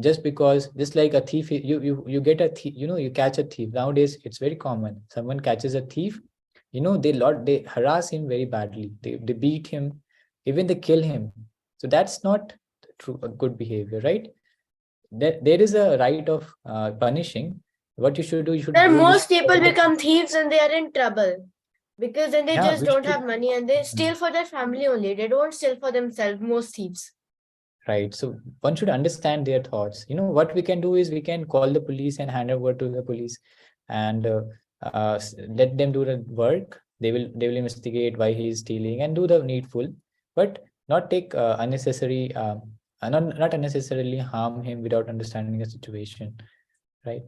just because, just like a thief, you get a thief, you catch a thief. Nowadays, it's very common. Someone catches a thief, they harass him very badly. They beat him, even they kill him. So that's not true, a good behavior, right? There is a right of punishing. What you should do, you should Then do. most people become thieves and they are in trouble because then they Yeah, just we don't should. have money and they steal for their family only. They don't steal for themselves. Most thieves. Right. So one should understand their thoughts. What we can do is we can call the police and hand over to the police, and let them do the work. They will investigate why he is stealing and do the needful, but not take unnecessary not unnecessarily harm him without understanding the situation. Right.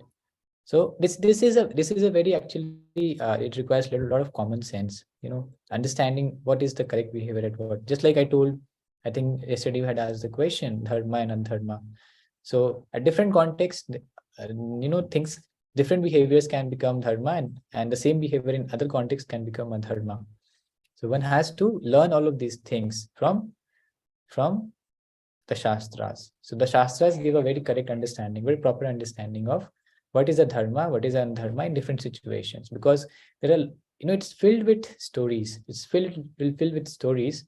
So this is a very, actually it requires a lot of common sense, understanding what is the correct behavior at what. Just like I told, I think yesterday you had asked the question, dharma and adharma. So at different contexts, things, different behaviors can become dharma, and the same behavior in other contexts can become adharma. So one has to learn all of these things from the Shastras. So the Shastras give a very correct understanding, very proper understanding of what is a dharma, what is an dharma in different situations. Because there are, it's filled with stories. It's filled with stories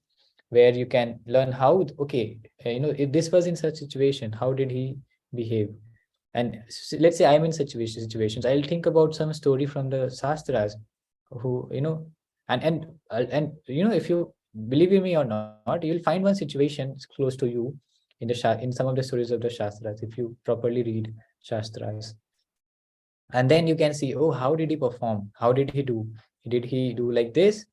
where you can learn how, okay, if this was in such situation, how did he behave? And let's say I'm in situations, I'll think about some story from the Shastras, who, and if you believe me or not, you'll find one situation close to you in some of the stories of the Shastras, if you properly read Shastras. And then you can see, oh, how did he perform? How did he do? Did he do like this?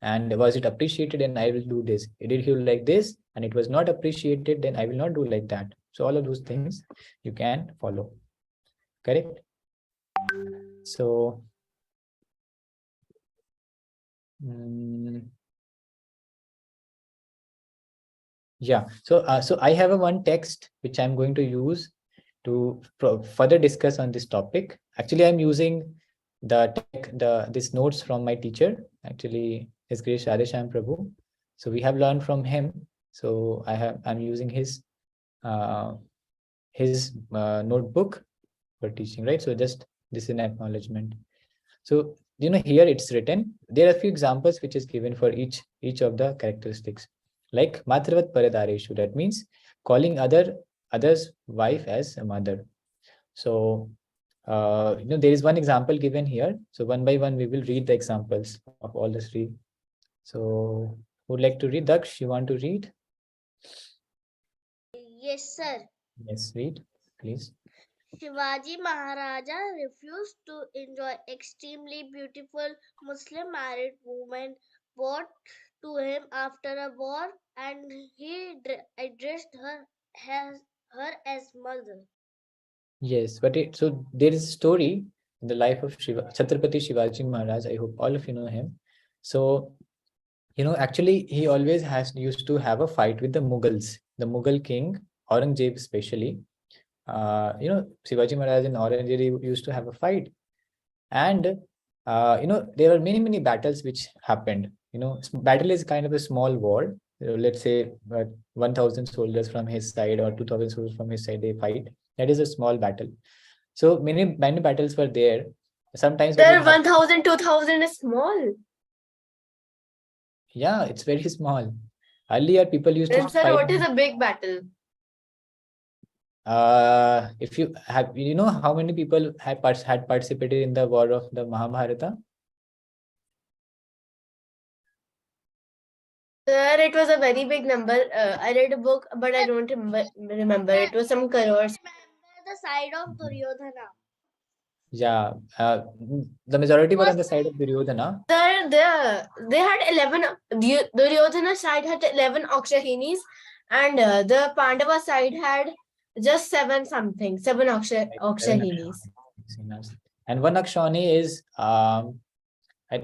And was it appreciated? And I will do this. Did he do like this? And it was not appreciated, then I will not do like that. So all of those things you can follow. Correct? So, yeah. So I have one text which I'm going to use to further discuss on this topic. Actually, I'm using this notes from my teacher, actually His Grace Radhesham Prabhu. So we have learned from him. So I'm using his notebook for teaching, right? So just this is an acknowledgement. So here it's written. There are a few examples which is given for each of the characteristics. Like Matravat Paradareshu, that means calling others' wife as a mother. So there is one example given here. So one by one we will read the examples of all the three. So who would like to read? Daksh, you want to read? Yes, sir. Yes, read, please. Shivaji Maharaja refused to enjoy extremely beautiful Muslim married woman brought to him after a war, and he addressed her as mother. Yes, but so there is a story in the life of Chhatrapati Shivaji Maharaj. I hope all of you know him. So, actually, he always used to have a fight with the Mughals, the Mughal king, Aurangzeb especially. Shivaji Maharaj and Aurangzeb used to have a fight. And, there were many battles which happened. Battle is kind of a small war. Let's say 1,000 soldiers from his side or 2,000 soldiers from his side, they fight. That is a small battle. So many battles were there. Sometimes There 1,000, 2,000 is small. Yeah, it's very small. Earlier, people used to Then, sir, fight. what is a big battle? If you have, how many people had participated in the war of the Mahabharata? Sir, it was a very big number. I read a book, but I don't remember. It was some crores. The side of Duryodhana. Yeah, the majority were on the side of Duryodhana. Sir, they had 11. Duryodhana side had 11 Akshahinis, and the Pandava side had just 7 Akshahinis. And one Akshani is, I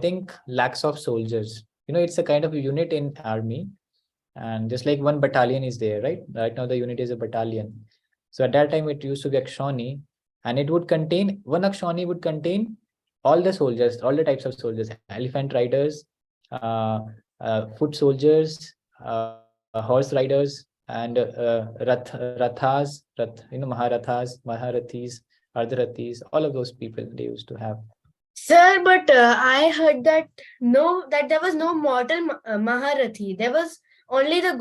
think, lakhs of soldiers. It's a kind of a unit in army, and just like one battalion is there, right? Right now the unit is a battalion. So at that time it used to be Akshani, and it would contain, one Akshani would contain all the soldiers, all the types of soldiers: elephant riders, foot soldiers, horse riders, and Rathas, Maharathas, Maharathis, Ardharathis, all of those people they used to have. Sir, but I heard that there was no mortal Maharathi. There was only the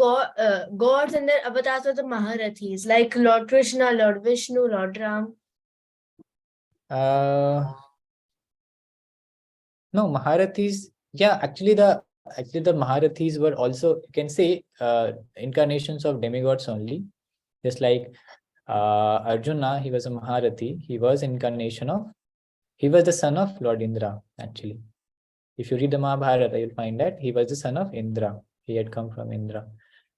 gods and their avatars of the Maharathis, like Lord Krishna, Lord Vishnu, Lord Ram. No, Maharathis. Yeah, actually the Maharathis were also, you can say, incarnations of demigods only. Just like Arjuna, he was a Maharathi. He was the son of Lord Indra, actually. If you read the Mahabharata, you'll find that he was the son of Indra. He had come from Indra.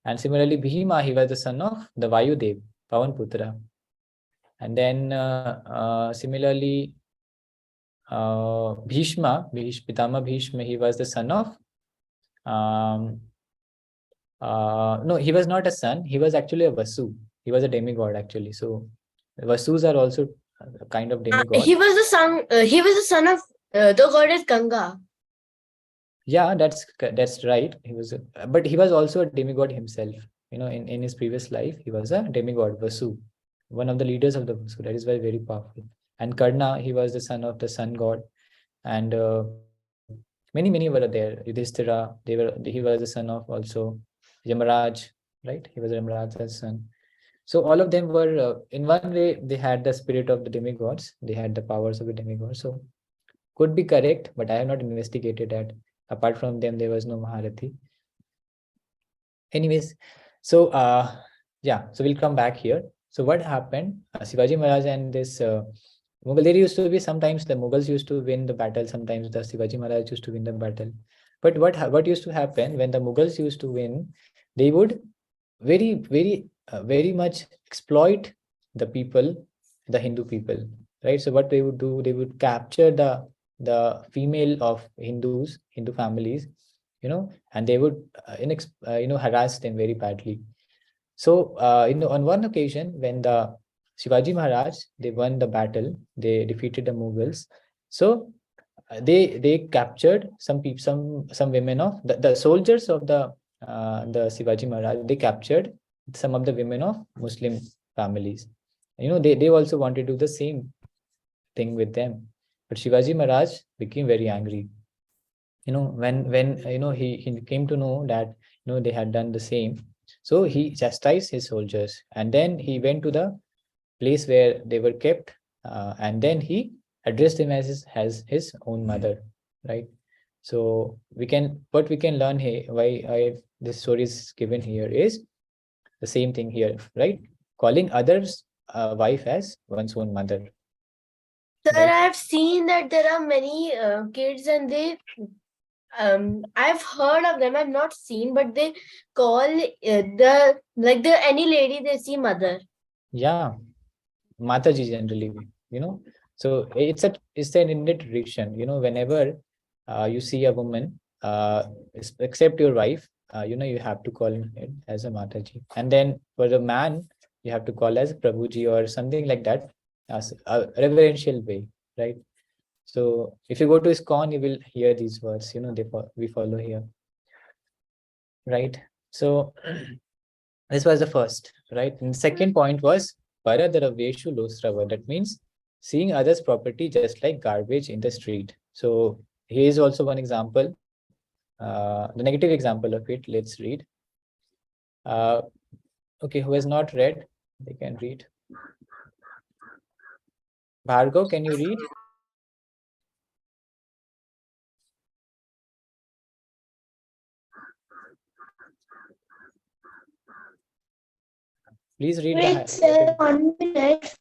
And similarly, Bhima, he was the son of the Vayudev, Pavan Putra. And then similarly, Pitama Bhishma, he was the son of, no, he was not a son. He was actually a Vasu. He was a demigod, actually. So Vasus are also a kind of demigod. He was the son of the goddess Ganga. Yeah, that's right. But he was also a demigod himself. In his previous life, he was a demigod, Vasu, one of the leaders of the Vasu. That is why very powerful. And Karna, he was the son of the sun god. And many were there. Yudhishthira, he was the son of also Yamaraj, right? He was Yamaraj's son. So all of them were, in one way, they had the spirit of the demigods. They had the powers of the demigods. So could be correct, but I have not investigated that. Apart from them, there was no Maharathi. Anyways, so so we'll come back here. So what happened? Shivaji Maharaj and this Mughal, there used to be sometimes the Mughals used to win the battle, sometimes the Shivaji Maharaj used to win the battle. But what used to happen when the Mughals used to win, they would very much exploit the people, the Hindu people, right? So what they would do, they would capture the female of Hindu families, and they would harass them very badly. So on one occasion when the Shivaji Maharaj, they won the battle, they defeated the Mughals. So they captured some people, some women of the soldiers of the Shivaji Maharaj. They captured some of the women of Muslim families. They also wanted to do the same thing with them. But Shivaji Maharaj became very angry. When he came to know that they had done the same, so he chastised his soldiers, and then he went to the place where they were kept, and then he addressed him as his own mother, right? So what we can learn here, why this story is given here, is the same thing here, right? Calling others wife as one's own mother. Sir, Right? I've seen that there are many kids and they I've heard of them. I've not seen, but they call any lady they see mother. Yeah, Mataji generally, So it's an Indian tradition, whenever you see a woman, except your wife, you have to call it as a Mataji. And then for the man, you have to call as Prabhuji or something like that, as a reverential way, right? So if you go to ISKCON, you will hear these words, we follow here, right? So this was the first, right? And the second point was Paradaraveshu Losrava. That means seeing others' property just like garbage in the street. So here is also one example, the negative example of it. Let's read. Okay, who has not read, they can read. Bhargav, can you read? Please read Wait, sir, 1 minute.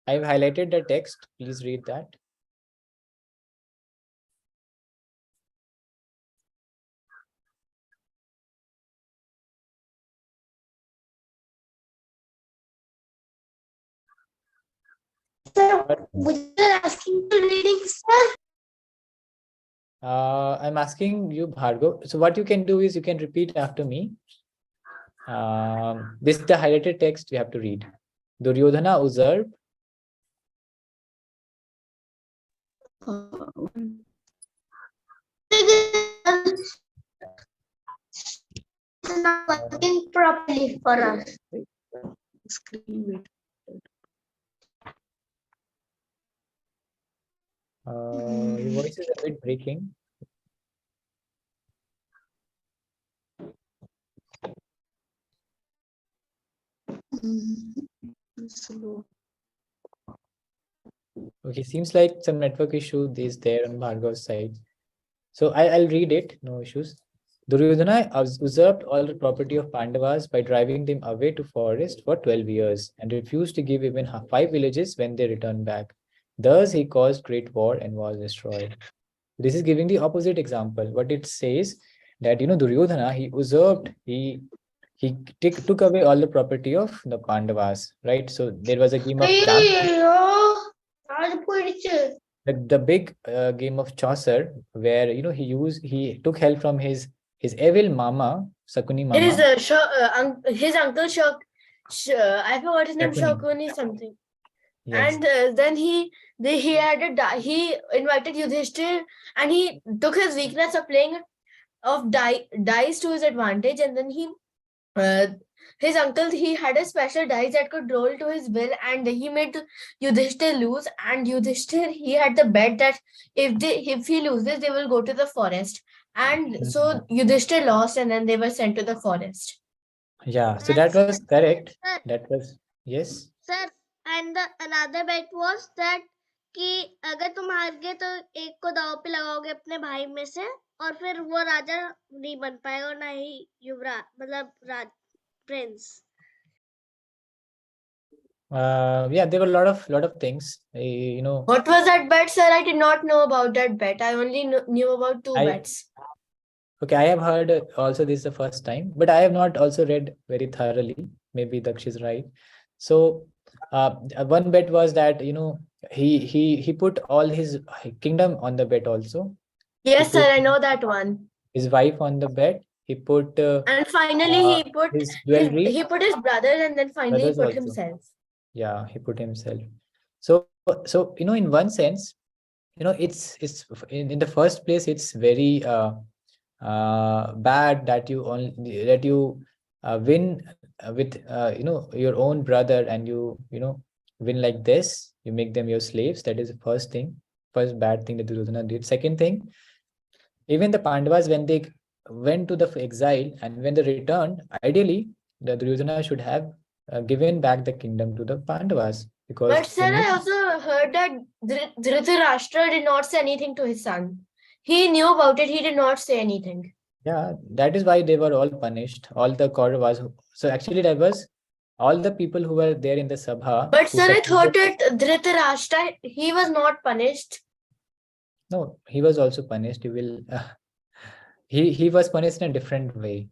I've highlighted the text. Please read that. Sir, would you asking for reading, sir? I'm asking you, Bhargav. So what you can do is you can repeat after me. This is the highlighted text you have to read. Duryodhana usurped. not working properly for us. Your voice is a bit breaking. Okay, seems like some network issue is there on Bhargav's side. So I'll read it, no issues. Duryodhana usurped all the property of Pandavas by driving them away to forest for 12 years and refused to give even 5 villages when they returned back. Thus, he caused great war and was destroyed. This is giving the opposite example. What it says that, Duryodhana, he usurped, took away all the property of the Pandavas, right? So there was a game of the big game of Chaucer, where he took help from his evil mama, Sakuni mama. His uncle I forgot his name, Shakuni something. Yes. And then he invited Yudhishthir, and he took his weakness of playing of dice to his advantage, and then his uncle, he had a special dice that could roll to his will, and he made Yudhishthir lose. And Yudhishthir, he had the bet that if he loses, they will go to the forest. And so Yudhishthir lost, and then they were sent to the forest. Yeah, so that was correct. That was, yes. Sir, and the another bet was that कि अगर तुम हार गए तो एक को दाव पे लगाओगे अपने भाई में से, और फिर वो राजा नहीं बन पाएगा और ना ही युवराज, मतलब राज prince. Yeah, there were a lot of things. What was that bet, sir? I did not know about that bet. I only knew about two bets. Okay, I have heard also this is the first time, but I have not also read very thoroughly. Maybe Daksh is right. So one bet was that he put all his kingdom on the bet also. Yes, sir, I know that one. His wife on the bet. He put and finally he put his jewelry. He put his brothers, and then finally he put himself. Yeah, he put himself. So in one sense, it's in the first place, it's very bad that you win with your own brother, and you win like this. You make them your slaves. That is the first bad thing that Duryodhana did. Second thing, even the Pandavas, when they went to the exile and when they returned, ideally the Duryodhana should have given back the kingdom to the Pandavas. But sir, I also heard that Dhritarashtra did not say anything to his son. He knew about it. He did not say anything. Yeah, that is why they were all punished. All the Kauravas. So actually, that was all the people who were there in the Sabha. But sir, I thought that Dhritarashtra, he was not punished. No, he was also punished. He was punished in a different way.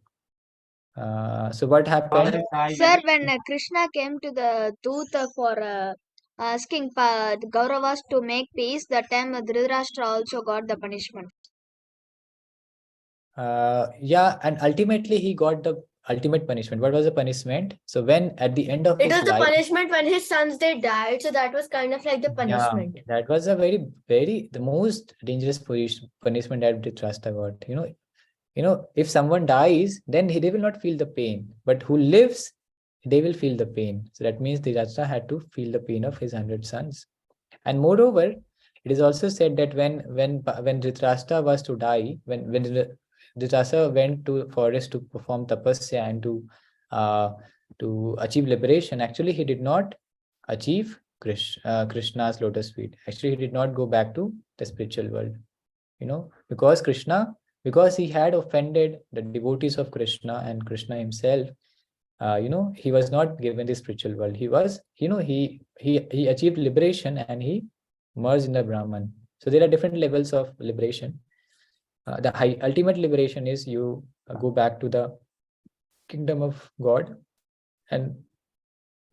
So what happened? Sir, when Krishna came to the Dutta for asking the Kauravas to make peace, that time Dhritarashtra also got the punishment. Yeah, and ultimately he got the ultimate punishment. What was the punishment? So when at the end of it his was the life, punishment when his sons, they died. So that was kind of like the punishment. Yeah, that was a very, very the most dangerous punishment that Dhritarashtra got. If someone dies, then they will not feel the pain. But who lives, they will feel the pain. So that means Dhritarashtra had to feel the pain of his 100 sons. And moreover, it is also said that when Dhritarashtra was to die, when Dhritarashtra went to forest to perform tapasya and to achieve liberation, actually he did not achieve Krishna's lotus feet. Actually, he did not go back to the spiritual world. Because he had offended the devotees of Krishna and Krishna himself, he was not given the spiritual world. He was, he achieved liberation and he merged in the Brahman. So there are different levels of liberation. The ultimate liberation is you go back to the kingdom of God, and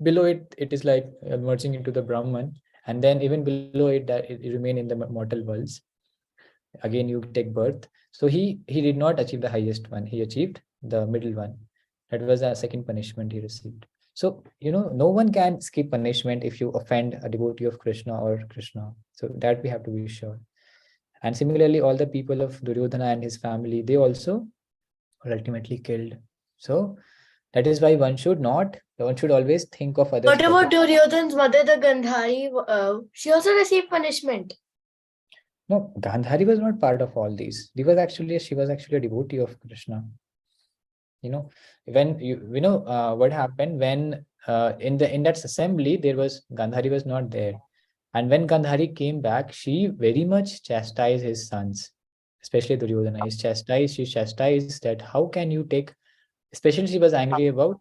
below it is like merging into the Brahman, and then even below it that it remain in the mortal worlds. Again, you take birth. So he did not achieve the highest one. He achieved the middle one. That was a second punishment he received. So, no one can skip punishment if you offend a devotee of Krishna or Krishna. So that we have to be sure. And similarly, all the people of Duryodhana and his family, they also were ultimately killed. So that is why one should always think of others. What about Duryodhan's mother, the Gandhari? She also received punishment. No, Gandhari was not part of all these. She was actually a devotee of Krishna. When what happened when in that assembly Gandhari was not there, and when Gandhari came back, she very much chastised his sons, especially Duryodhana. She chastised that how can you take, especially she was angry about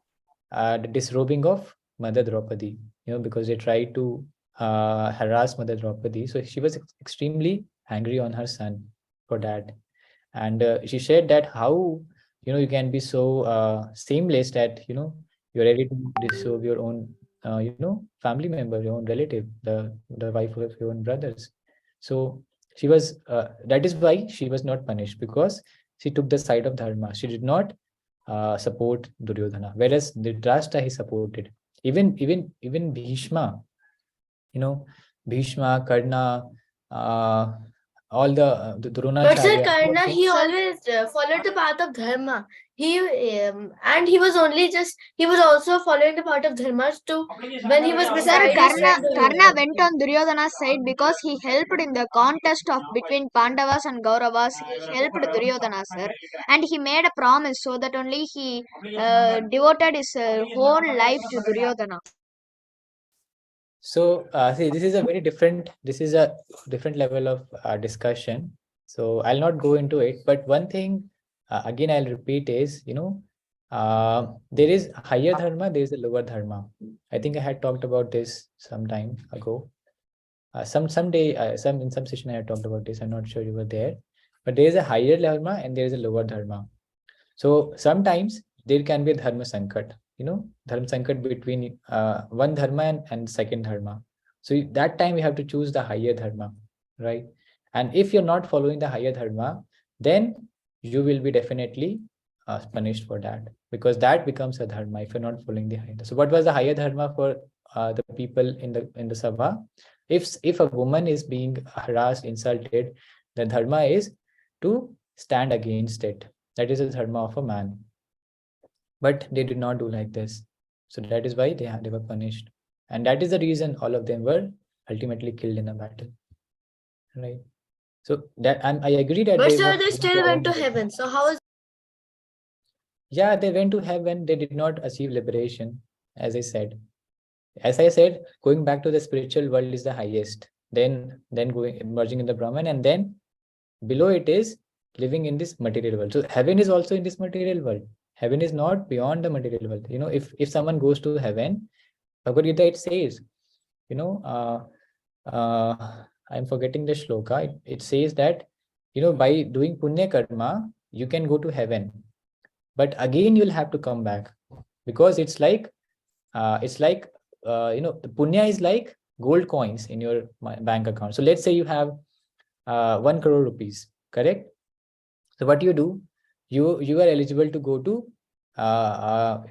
the disrobing of Mother Draupadi, because they tried to harass Mother Draupadi. So she was extremely angry on her son for that. And she said that how, you can be so shameless that, you're ready to disrobe your own, family member, your own relative, the wife of your own brothers. So that is why she was not punished, because she took the side of Dharma. She did not support Duryodhana, whereas Dhritarashtra he supported. Even Bhishma, Bhishma, Karna, all the But Dronacharya. Sir Karna, he always followed the path of Dharma. And he was also following the path of Dharma too when he was Sir, beside his Karna, friend Karna Duryodhana. went on Duryodhana's side because he helped in the contest of between Pandavas and Kauravas. He helped Duryodhana, sir, and he made a promise so that only he devoted his whole life to Duryodhana. So, see, this is a different level of discussion. So I'll not go into it. But one thing, again, I'll repeat is, there is higher dharma, there is a lower dharma. I think I had talked about this some time ago. In some session I had talked about this. I'm not sure you were there, but there is a higher dharma and there is a lower dharma. So sometimes there can be a dharma sankat, dharma sankat between one dharma and second dharma. So that time you have to choose the higher dharma, right? And if you're not following the higher dharma, then you will be definitely punished for that, because that becomes a dharma if you're not following the higher. So what was the higher dharma for the people in the sabha? If a woman is being harassed, insulted, the dharma is to stand against it. That is the dharma of a man. But they did not do like this. So that is why they were punished. And that is the reason all of them were ultimately killed in a battle. Right. So that I agree that But sir, they still went to heaven. So how is? Yeah, they went to heaven. They did not achieve liberation, as I said. As I said, going back to the spiritual world is the highest. Then going merging in the Brahman, and then below it is living in this material world. So heaven is also in this material world. Heaven is not beyond the material world. If someone goes to heaven, Bhagavad Gita, it says, I'm forgetting the shloka. It says that, by doing punya karma, you can go to heaven. But again, you'll have to come back, because it's like the punya is like gold coins in your bank account. So let's say you have 1 crore rupees, correct? So what you do, you are eligible to go to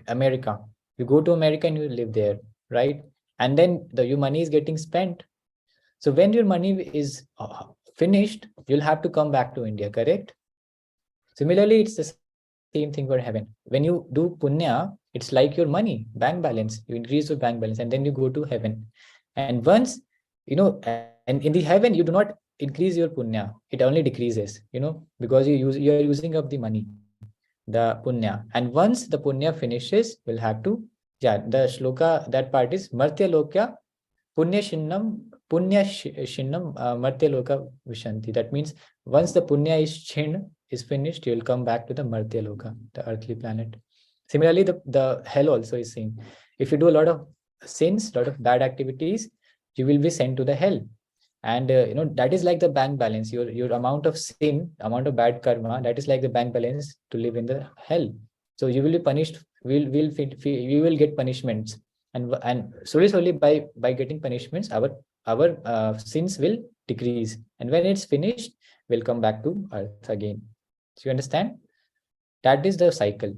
America. You go to America and you live there, right? And then your money is getting spent. So when your money is finished, you'll have to come back to India, correct? Similarly, it's the same thing for heaven. When you do punya, it's like your money, bank balance. You increase your bank balance, and then you go to heaven. And once, and in the heaven, you do not increase your punya. It only decreases, because you are using up the money, the punya. And once the punya finishes, we'll have to, the shloka, that part is Martya Lokya Punya Shinnam Martya Loka Vishanti. That means once the punya is finished, you'll come back to the Martya Loka, the earthly planet. Similarly, the hell also is same. If you do a lot of sins, a lot of bad activities, you will be sent to the hell. And that is like the bank balance. Your amount of sin, amount of bad karma, that is like the bank balance to live in the hell. So you will be punished. You will get punishments, and slowly by getting punishments, our sins will decrease. And when it's finished, we'll come back to earth again. So you understand? That is the cycle.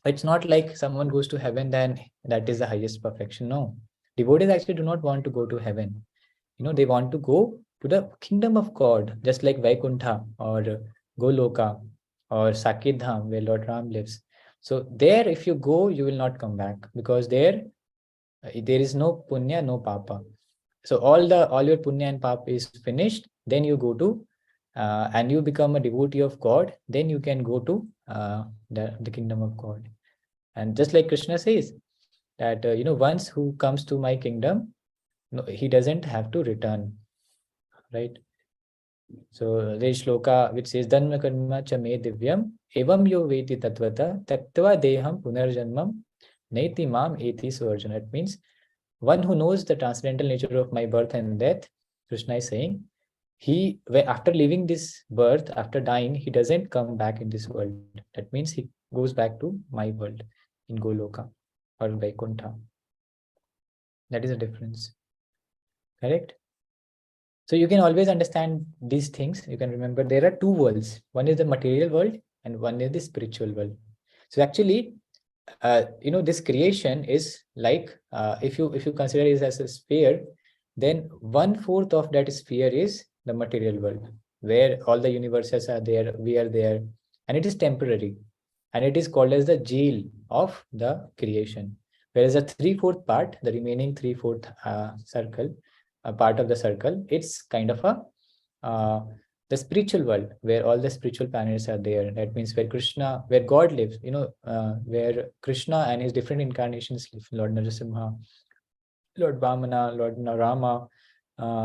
It's not like someone goes to heaven, then that is the highest perfection. No, devotees actually do not want to go to heaven. They want to go to the kingdom of God, just like Vaikuntha or Goloka or Sakidham, where Lord Ram lives. So there, if you go, you will not come back, because there is no punya, no papa. So all your punya and papa is finished. Then you go to and you become a devotee of God. Then you can go to the kingdom of God. And just like Krishna says that once who comes to my kingdom, no, he doesn't have to return, right? So there is shloka which says Dhanma karma cha me divyam evam yo veti tatvata tattva deham punarjanmam naiti mam eti swarjana. It means one who knows the transcendental nature of my birth and death. Krishna is saying after leaving this birth, after dying, he doesn't come back in this world. That means he goes back to my world in Goloka or Vaikuntha. That is a difference. Correct? So you can always understand these things. You can remember there are two worlds. One is the material world and one is the spiritual world. So actually, this creation is like, if you consider it as a sphere, then 1/4 of that sphere is the material world, where all the universes are there, we are there, and it is temporary, and it is called as the jail of the creation. Whereas the 3/4 part, the remaining 3/4 circle, a part of the circle, it's kind of the spiritual world, where all the spiritual planets are there. That means where God lives, where Krishna and his different incarnations live. Lord Narasimha, Lord Vamana, Lord Narama,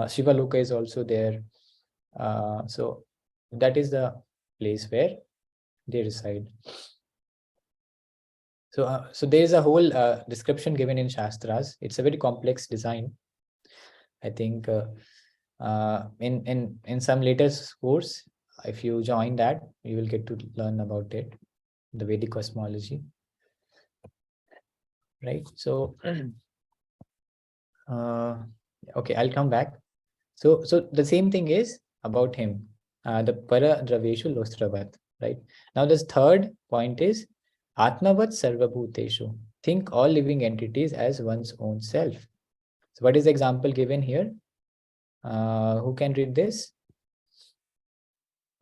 Shiva Loka is also there. So that is the place where they reside. So there is a whole description given in Shastras. It's a very complex design. I think in some later course, if you join that, you will get to learn about it, the Vedic cosmology, right? So okay, I'll come back. So the same thing is about him, the para draveshu lostravat, right? Now this third point is atmavat sarvabhuteshu. Think all living entities as one's own self. So what is the example given here? Who can read this?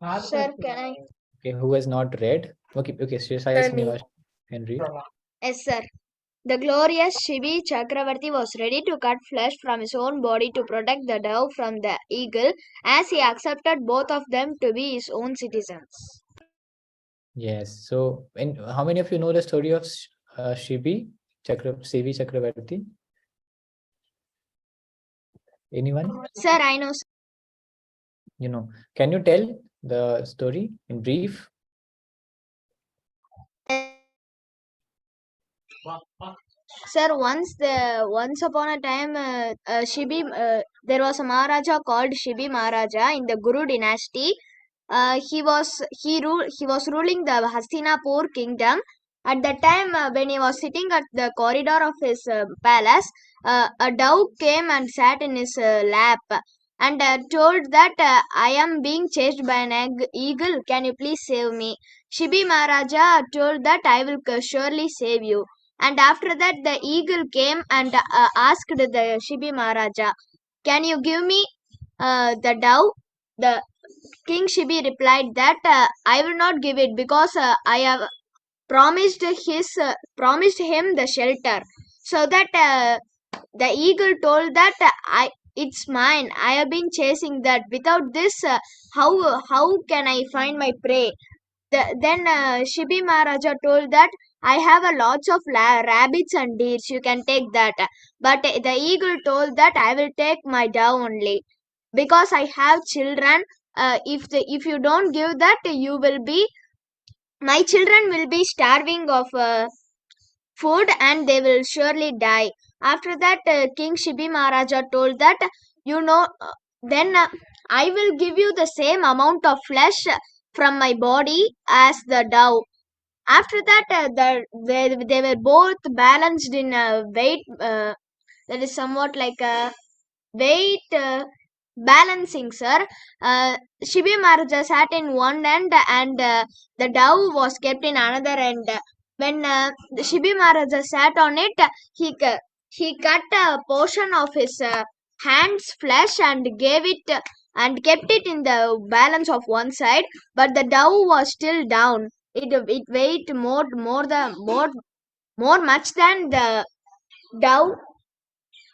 Sir, can I? Okay, who has not read? Okay, Shirshaya Srinivas can read. Yes, sir. The glorious Shibi Chakravarti was ready to cut flesh from his own body to protect the dove from the eagle, as he accepted both of them to be his own citizens. Yes. So, and how many of you know the story of Shibi Chakravarti? Anyone? Sir, I know. Can you tell the story in brief? Sir, once upon a time, there was a Maharaja called Shibi Maharaja in the Guru dynasty. He was ruling the Hastinapur kingdom. At that time, when he was sitting at the corridor of his palace, a dove came and sat in his lap and told that I am being chased by an eagle. Can you please save me? Shibi Maharaja told that I will surely save you. And after that, the eagle came and asked the Shibi Maharaja, "Can you give me the dove?" The King Shibi replied that I will not give it because I have promised him the shelter. So that the eagle told that it's mine. I have been chasing that. Without this, how can I find my prey? Then Shibi Maharaja told that I have a lots of rabbits and deers. You can take that. But the eagle told that I will take my dove only because I have children. If you don't give that, my children will be starving of food and they will surely die. After that, King Shibi Maharaja told that, then I will give you the same amount of flesh from my body as the dove. After that, they were both balanced in weight. That is somewhat like a weight balancing, sir. Shibi Maharaja sat in one end and the dove was kept in another end. When the Shibi Maharaja sat on it, he cut a portion of his hand's flesh and gave it and kept it in the balance of one side, but the dove was still down. it weighed more much than the dove,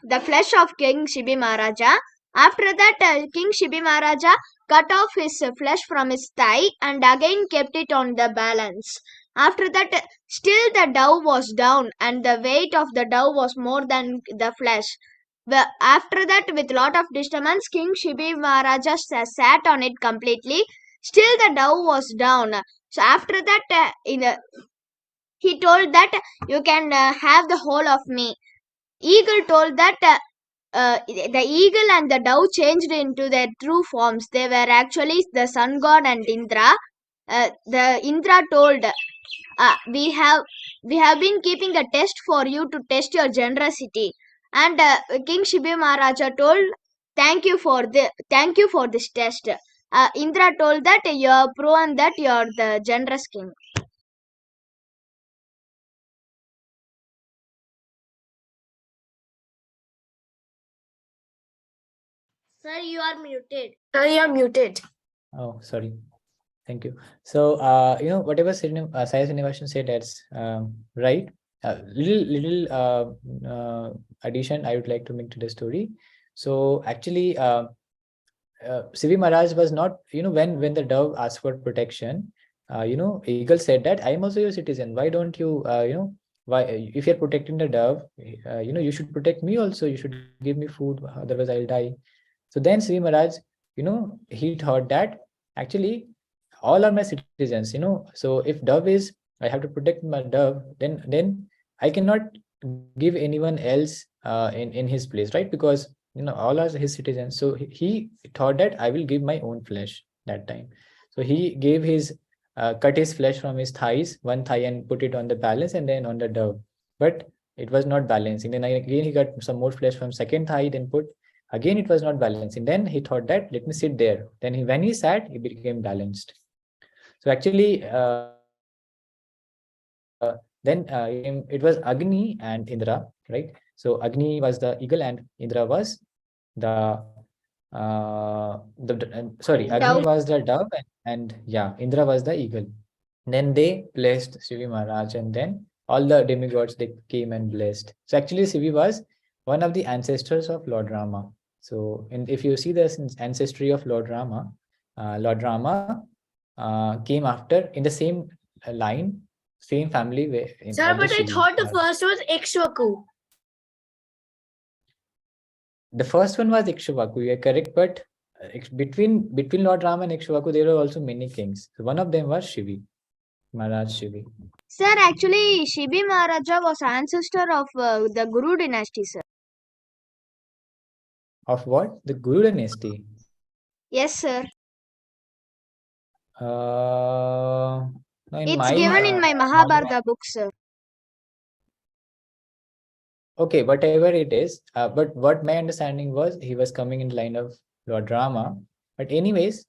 the flesh of King Shibi Maharaja. After that, King Shibi Maharaja cut off his flesh from his thigh and again kept it on the balance. After that, still the dove was down, and the weight of the dove was more than the flesh. After that, with lot of disturbance, King Shibi Maharaja sat on it completely. Still, the dove was down. So after that, he told that you can have the whole of me. Eagle told that the eagle and the dove changed into their true forms. They were actually the sun god and Indra. The Indra told, we have been keeping a test for you to test your generosity. And King Shibi Maharaja told, thank you for this test. Indra told that you have proven that you are the generous king. Sir, you are muted. Sir, you are muted. Oh, sorry. Thank you. So, whatever Sai Srinivasan said, that's right. Little addition I would like to make to the story. So, actually, Sivi Maharaj was not, when the dove asked for protection, Eagle said that I am also your citizen. Why don't you, why if you're protecting the dove, you should protect me also. You should give me food, otherwise I'll die. So then Sivi Maharaj, he thought that actually all are my citizens, so if dove is, I have to protect my dove, then I cannot give anyone else in his place, right? Because all are his citizens. So he thought that I will give my own flesh that time. So he gave his cut his flesh from his thighs, one thigh, and put it on the balance and then on the dove, but it was not balancing. Then again he got some more flesh from second thigh, then put, again it was not balancing. Then he thought that let me sit there. Then when he sat, he became balanced. So actually, then it was Agni and Indra, right? So Agni was the eagle and Indra was the sorry, Agni was the dove, and yeah, Indra was the eagle. Then they blessed Shivi Maharaj, and then all the demigods, they came and blessed. So actually, Shivi was one of the ancestors of Lord Rama. So, if you see the ancestry of Lord Rama came after in the same line, same family way. Sir, but I thought the first was Ikshvaku. The first one was Ikshvaku, you are correct, but between Lord Rama and Ikshvaku, there were also many kings. So one of them was Shivi, Maharaj Shivi. Sir, actually, Shibi Maharaja was ancestor of the Guru dynasty, sir. Of what? The Guru dynasty? Yes, sir. It's given in my Mahabharata book, sir. Okay, whatever it is, but what my understanding was, he was coming in line of Lord Rama. But anyways,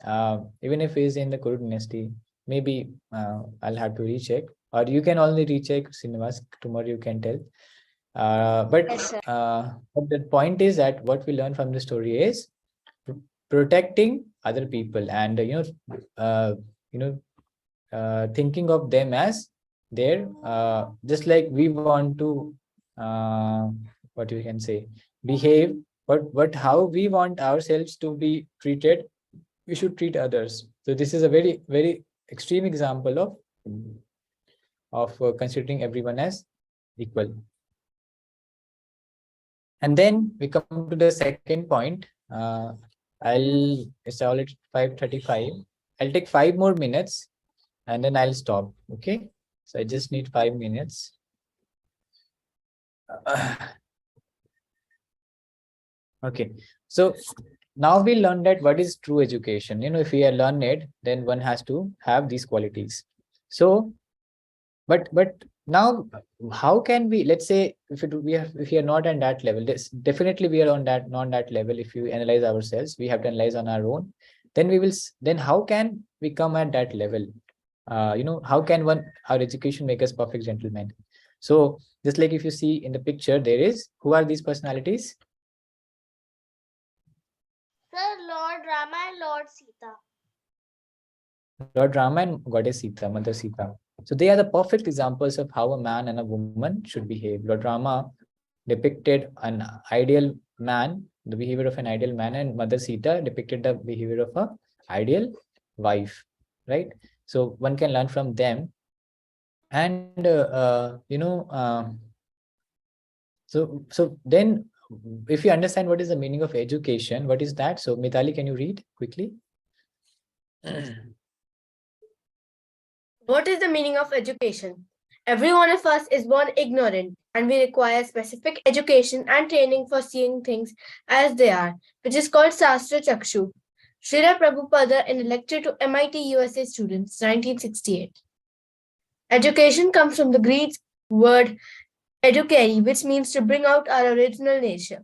even if he's in the Kuru dynasty, maybe I'll have to recheck, or you can only recheck, Srinivas, tomorrow you can tell. But the point is that what we learn from the story is protecting other people, and thinking of them as their, just like we want to what you can say, behave, but how we want ourselves to be treated, we should treat others. So this is a very, very extreme example of considering everyone as equal. And then we come to the second point. It's already 5:35. I'll take 5 more minutes and then I'll stop. Okay, so I just need 5 minutes. Okay, so now we learned that what is true education. If we are learned, then one has to have these qualities. So, but now, how can we, let's say, if we are not on that level, definitely we are on that, not that level. If you analyze ourselves, we have to analyze on our own. Then how can we come at that level? How can our education make us perfect gentlemen? So just like if you see in the picture, who are these personalities? Sir, Lord Rama and Lord Sita. Lord Rama and Goddess Sita, Mother Sita. So they are the perfect examples of how a man and a woman should behave. Lord Rama depicted an ideal man, the behavior of an ideal man, and Mother Sita depicted the behavior of a ideal wife, right? So one can learn from them. And so then if you understand what is the meaning of education, what is that? So Mitali, can you read quickly? What is the meaning of education? Every one of us is born ignorant, and we require specific education and training for seeing things as they are, which is called Sastra Chakshu. Srila Prabhupada in a lecture to MIT USA students, 1968. Education comes from the Greek word educare, which means to bring out our original nature.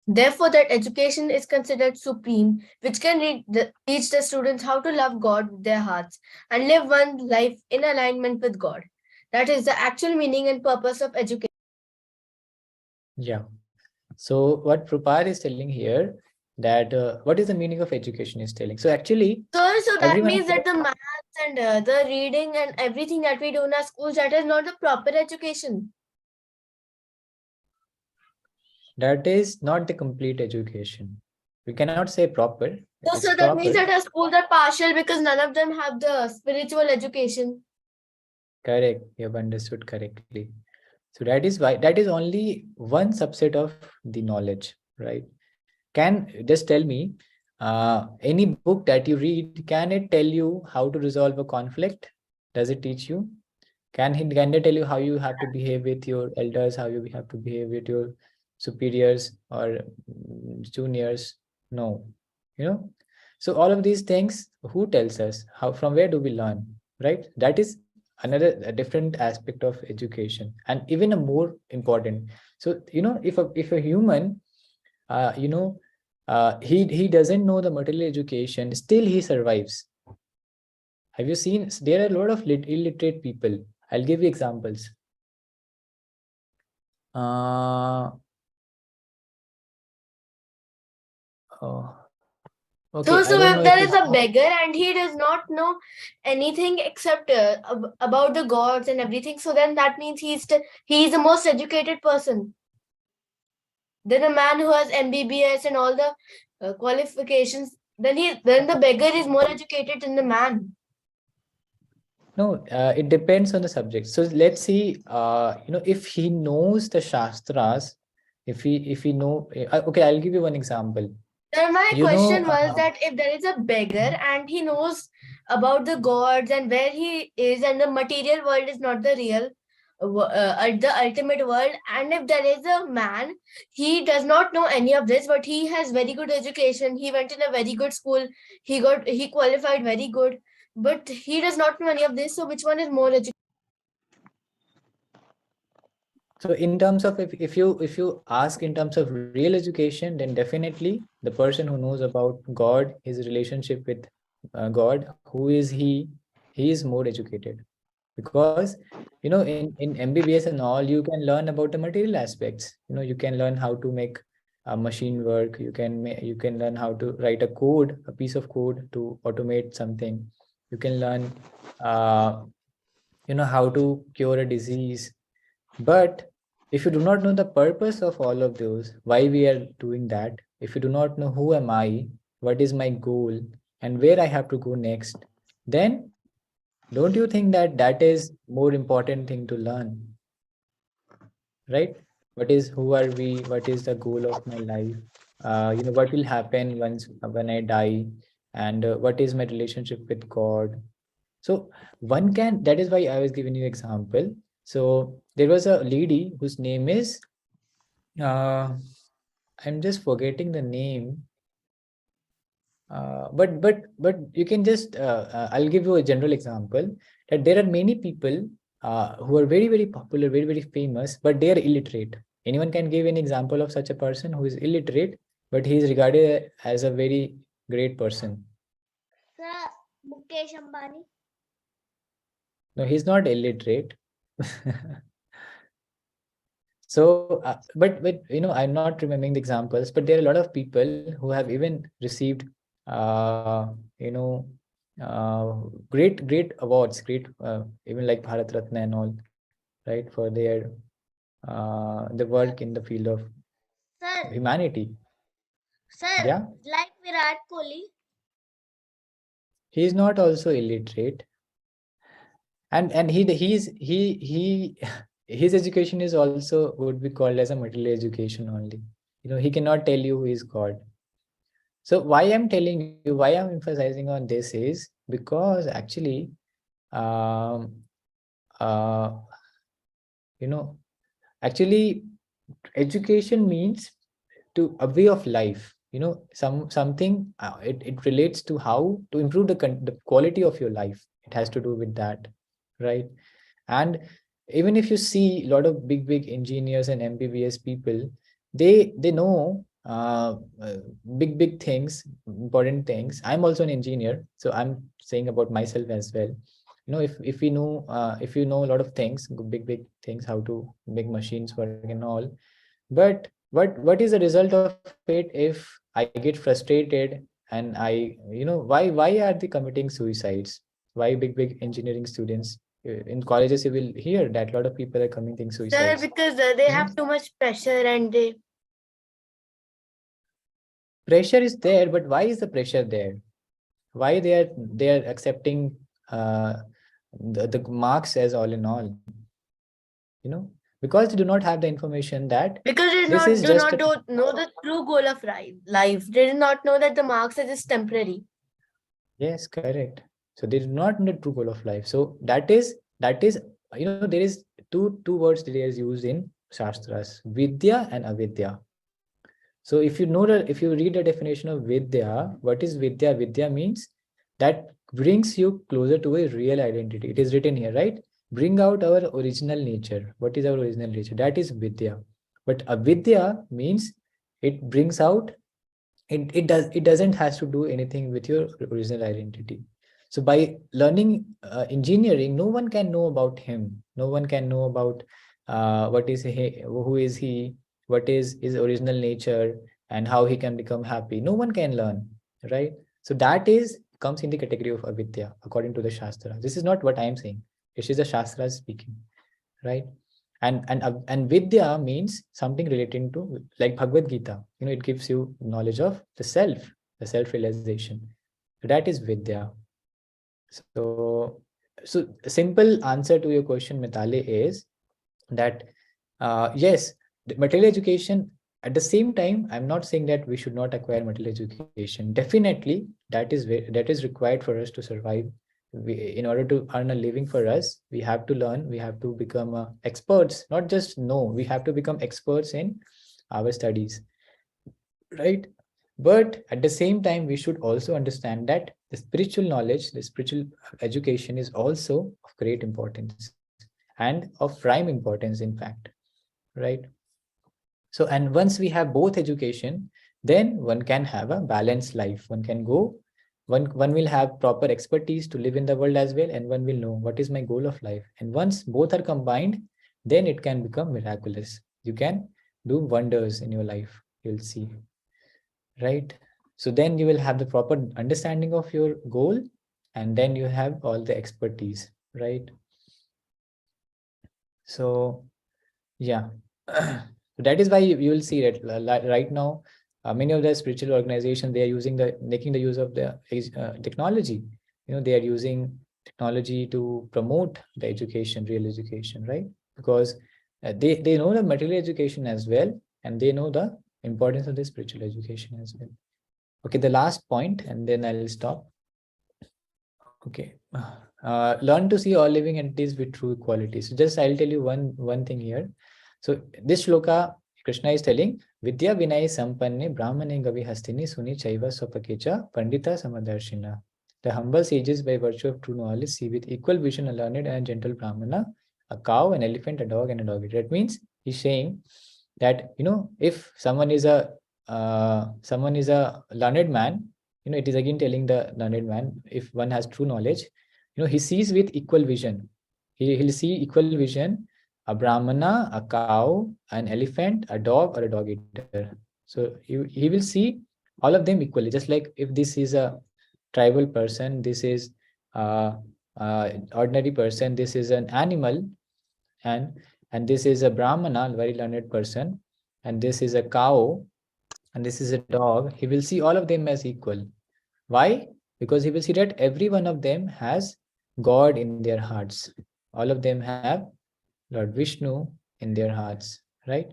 Therefore, that education is considered supreme, which can teach the students how to love God with their hearts and live one life in alignment with God. That is the actual meaning and purpose of education. Yeah. So what Prupar is telling here, that what is the meaning of education is telling. So actually, So that everyone means that the maths and the reading and everything that we do in our schools, that is not the proper education. that is not the complete education. We cannot say proper. It's So that means proper. that our schools are partial because none of them have the spiritual education. Correct. You have understood correctly. So that is why, that is only one subset of the knowledge, right? Can just tell me, any book that you read, can it tell you how to resolve a conflict? Does it teach you? Can they tell you how you have to behave with your elders, how you have to behave with your superiors or juniors? No, you know. So all of these things, who tells us? How, from where do we learn? Right? That is another, a different aspect of education, and even a more important. So if a human, he doesn't know the material education, still he survives. Have you seen, there are a lot of illiterate people. I'll give you examples. Uh, oh, okay, I So don't know if if there you is a beggar and he does not know anything except about the gods and everything, so then that means he is the most educated person. Then a man who has MBBS and all the qualifications, then the beggar is more educated than the man. No, it depends on the subject. So let's see, if he knows the Shastras, if he know, okay, I'll give you one example. Then my You know, question was that if there is a beggar and he knows about the gods and where he is, and the material world is not the real, the ultimate world, and if there is a man, he does not know any of this, but he has very good education. He went in a very good school. He qualified very good, but he does not know any of this. So which one is more educated? so in terms of, if you ask in terms of real education, then definitely the person who knows about God, his relationship with God, who is he is more educated. Because in MBBS and all, you can learn about the material aspects. You can learn how to make a machine work. You can learn how to write a piece of code to automate something. You can learn how to cure a disease. But if you do not know the purpose of all of those, why we are doing that, if you do not know who am I, what is my goal, and where I have to go next, then don't you think that that is more important thing to learn, right? Who are we? What is the goal of my life? What will happen when I die, and what is my relationship with God? So that is why I was giving you example. So there was a lady whose name is, uh, I'm just forgetting the name. But you can just, I'll give you a general example, that there are many people who are very, very popular, very, very famous, but they are illiterate. Anyone can give an example of such a person who is illiterate, but he is regarded as a very great person. Sir, Mukesh Ambani. No, he's not illiterate. So, but I'm not remembering the examples, but there are a lot of people who have even received, uh, you know, great awards, great even like Bharat Ratna and all, right, for their the work in the field of Sir, humanity. sir, Yeah, like Virat Kohli. he is not also illiterate, and he his education is also would be called as a material education only. He cannot tell you who is God. So why I'm telling you, why I'm emphasizing on this is because actually, um, uh, you know, actually, education means to a way of life. Something it relates to how to improve the quality of your life. It has to do with that, right? And even if you see a lot of big engineers and MBBS people, they know big things, important things. I'm also an engineer, so I'm saying about myself as well. If we know if you know a lot of things, big things, how to make machines work and all, but what is the result of it if I get frustrated and why are they committing suicides? Why big engineering students in colleges you will hear that a lot of people are committing Sir, suicides. because they have too much pressure and they Pressure is there, but why is the pressure there? Why they are accepting uh, the marks as all in all? you know because they do not have the information that because they this is do just not a know the true goal of life. They do not know that the marks are just temporary. Yes, correct. So they do not know the true goal of life. So that is there is two words that is used in Shastras, Vidya and Avidya. So if you read the definition of Vidya, what is Vidya? Vidya means that brings you closer to a real identity. It is written here, right? Bring out our original nature. What is our original nature? That is Vidya. But Avidya means it brings out it doesn't has to do anything with your original identity. So by learning engineering, no one can know about him, no one can know about what is he, who is he, what is his original nature, and how he can become happy. No one can learn, right? So that is comes in the category of avidya according to the shastra. This is not what I am saying, this is the shastra speaking, right? And vidya means something relating to like Bhagavad Gita. It gives you knowledge of the self realization. So that is vidya. So so simple answer to your question, Mitali, is that yes, the material education. At the same time, I'm not saying that we should not acquire material education. Definitely that is required for us to survive. In order to earn a living for us, we have to learn, we have to become experts, not just know, we have to become experts in our studies, right? But at the same time, we should also understand that the spiritual knowledge, the spiritual education is also of great importance and of prime importance, in fact, right? So, and once we have both education, then one can have a balanced life. One can go, one will have proper expertise to live in the world as well, and one will know what is my goal of life. And once both are combined, then it can become miraculous. You can do wonders in your life. You'll see, right? So then you will have the proper understanding of your goal, and then you have all the expertise, right? So yeah. That is why you will see that right now, many of the spiritual organizations, they are making the use of the technology. They are using technology to promote the education, real education, right? Because they know the material education as well, and they know the importance of the spiritual education as well. Okay, the last point, and then I'll stop. Okay. Learn to see all living entities with true equality. So just I'll tell you one thing here. So this shloka, Krishna is telling, Vidya Vinay Sampanne Brahmane Gavi Hastini Suni Chaiva Swapakecha Pandita Samadarshina. The humble sages by virtue of true knowledge see with equal vision a learned and a gentle Brahmana, a cow, an elephant, a dog, and a dog. That means he's saying that if someone is a learned man, it is again telling the learned man, if one has true knowledge, he sees with equal vision. He'll see equal vision, a brahmana, a cow, an elephant, a dog, or a dog eater. So he will see all of them equally. Just like if this is a tribal person, this is ordinary person, this is an animal, and this is a brahmana, very learned person, and this is a cow, and this is a dog. He will see all of them as equal. Why? Because he will see that every one of them has God in their hearts. All of them have Lord Vishnu in their hearts, right?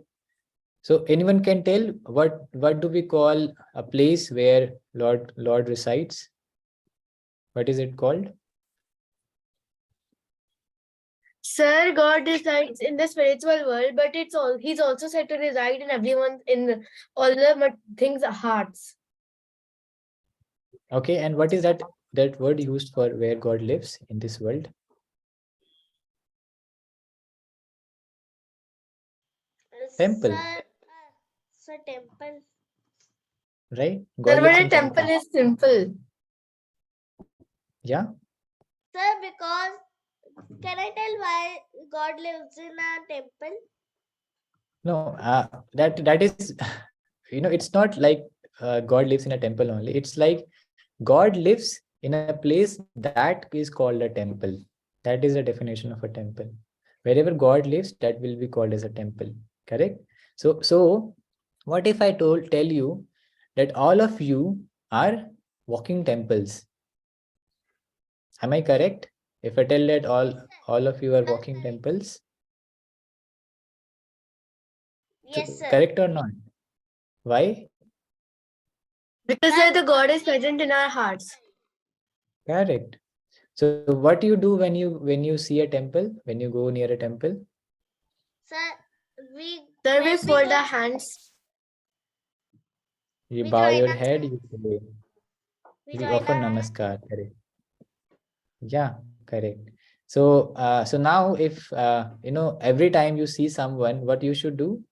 So anyone can tell what do we call a place where Lord resides? What is it called? Sir, God resides in the spiritual world, but He's also said to reside in everyone, in all the things' hearts. Okay, and what is that word used for where God lives in this world? Temple. Sir, temple. Right? Sir, God but lives a in temple temple. is simple. Yeah. Sir, because can I tell why God lives in a temple? No, that is, it's not like God lives in a temple only. It's like God lives in a place that is called a temple. That is the definition of a temple. Wherever God lives, that will be called as a temple. Correct? So what if I tell you that all of you are walking temples? Am I correct? If I tell that all of you are walking temples, Yes, sir. correct or not? Why? Because sir, the God is present in our hearts. Correct. So what do you do when you see a temple, when you go near a temple? Sir, we Sir, we when we fold go, our hands. You we bow join your our head, you pray. we You join offer our namaskar. Correct. Yeah, correct. So now if every time you see someone, what you should do?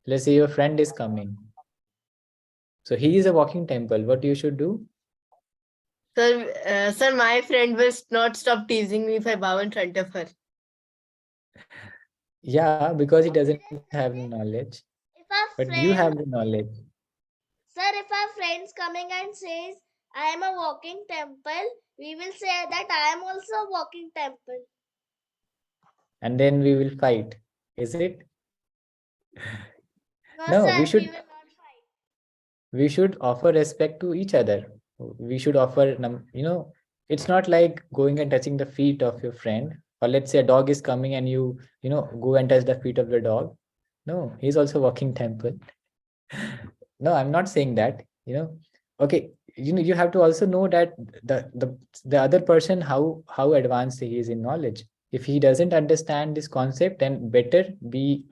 Let's say your friend is coming. So he is a walking temple. What you should do? Sir, my friend will not stop teasing me if I bow in front of her. Yeah, because he doesn't have the knowledge. if our But you friend have the knowledge. Sir, if our friends coming and says I am a walking temple, we will say that I am also a walking temple. And then we will fight. Is it? No, No, sir, we will not fight. we should offer respect to each other. We should offer, it's not like going and touching the feet of your friend, or let's say a dog is coming and you go and touch the feet of the dog. No, he's also walking temple. No, I'm not saying that. Okay, you have to also know that the other person, how advanced he is in knowledge. If he doesn't understand this concept, then better be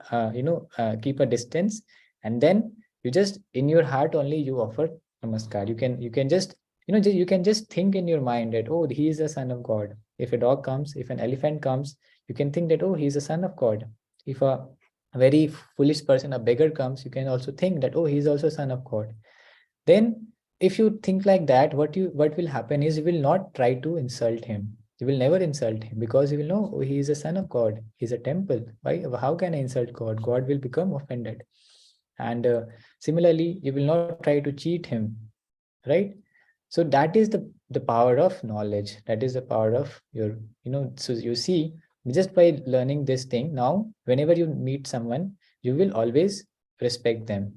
keep a distance, and then you just in your heart only you offer namaskar. You can just you can just think in your mind that, oh, he is a son of God. If a dog comes, if an elephant comes, you can think that, oh, he's a son of God. If a very foolish person, a beggar comes, you can also think that, oh, he's also son of God. Then if you think like that, what will happen is you will not try to insult him. You will never insult him, because you will know, oh, he is a son of God. He's a temple. Why? How can I insult God? God will become offended. And similarly, you will not try to cheat him, right? So that is the power of knowledge. That is the power of so you see, just by learning this thing, now whenever you meet someone, you will always respect them.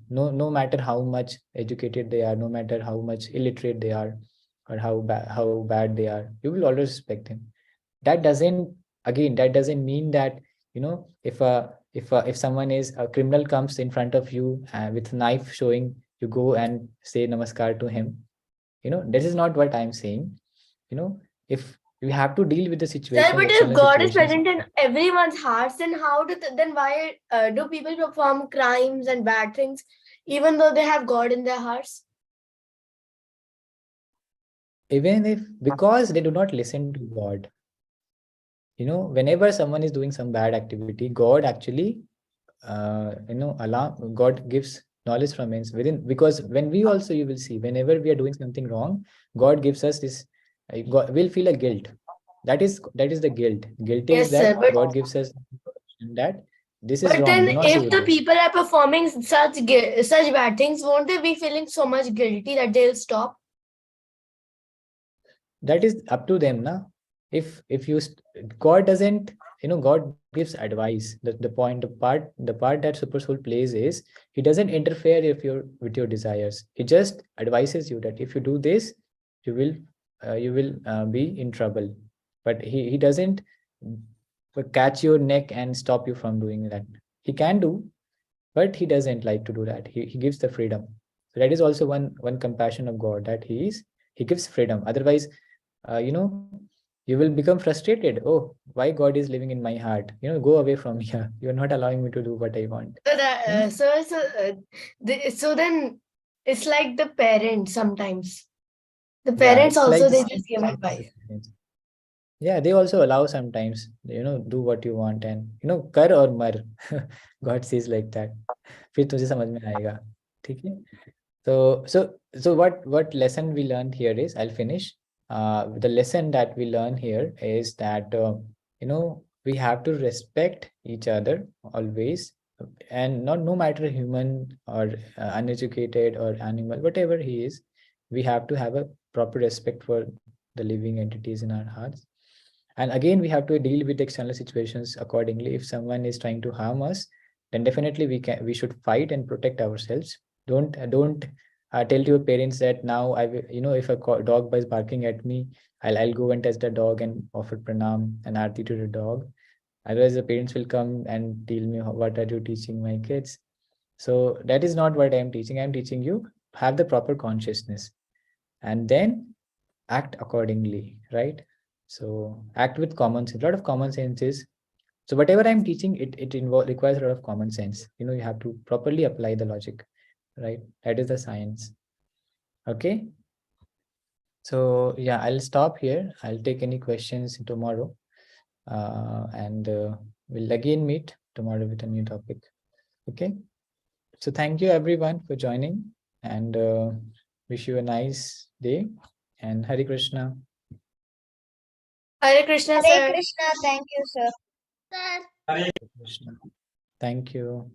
No matter how much educated they are, no matter how much illiterate they are, or how bad they are, you will always respect them. That doesn't mean that, if someone is a criminal, comes in front of you with a knife showing, you go and say namaskar to him. This is not what I'm saying. If you have to deal with the Sir, situations, but if external God is situations. present in everyone's hearts, then then why do people perform crimes and bad things, even though they have God in their hearts? Even if, because they do not listen to God. Whenever someone is doing some bad activity, God actually alarm, God gives knowledge from within. Because when we also, you will see, whenever we are doing something wrong, God gives us this, God will feel a guilt. That is the guilt. Guilt is Yes, sir. that But God gives us that this is But wrong. then, Do not if do the this. people are performing such bad things, won't they be feeling so much guilty that they'll stop? That is up to them, na. If you God doesn't, God gives advice. The part that super soul plays is he doesn't interfere if you're with your desires. He just advises you that if you do this, you will be in trouble. But he doesn't catch your neck and stop you from doing that. He can do, but he doesn't like to do that. He gives the freedom. So that is also one compassion of God, that he gives freedom. Otherwise, you know, you will become frustrated. Oh, why God is living in my heart? Go away from here. You're not allowing me to do what I want. So so then it's like the parents sometimes. The Yeah, parents it's like also, the they same just give thing with advice. the parents. Yeah, they also allow sometimes, do what you want, and kar or mar. God says like that. फिर तुझे समझ में आएगा. ठीक है? So what lesson we learned here is, I'll finish. The lesson that we learn here is that we have to respect each other always, and not no matter human or uneducated or animal, whatever he is, we have to have a proper respect for the living entities in our hearts. And again, we have to deal with external situations accordingly. If someone is trying to harm us, then definitely we should fight and protect ourselves. Don't tell to your parents that now I will, if a dog is barking at me, I'll go and touch the dog and offer pranam and aarti to the dog. Otherwise, the parents will come and tell me, what are you teaching my kids? So that is not what I am teaching. I am teaching you have the proper consciousness, and then act accordingly, right? So act with common sense. A lot of common sense is, so whatever I'm teaching, it requires a lot of common sense. You have to properly apply the logic, right? That is the science. Okay. So yeah, I'll stop here. I'll take any questions tomorrow, and we'll again meet tomorrow with a new topic. Okay. So thank you everyone for joining, and wish you a nice day, and Hare Krishna. Hare Krishna, Hare sir. Krishna. Thank you, sir. Sir. Hare Krishna. Thank you.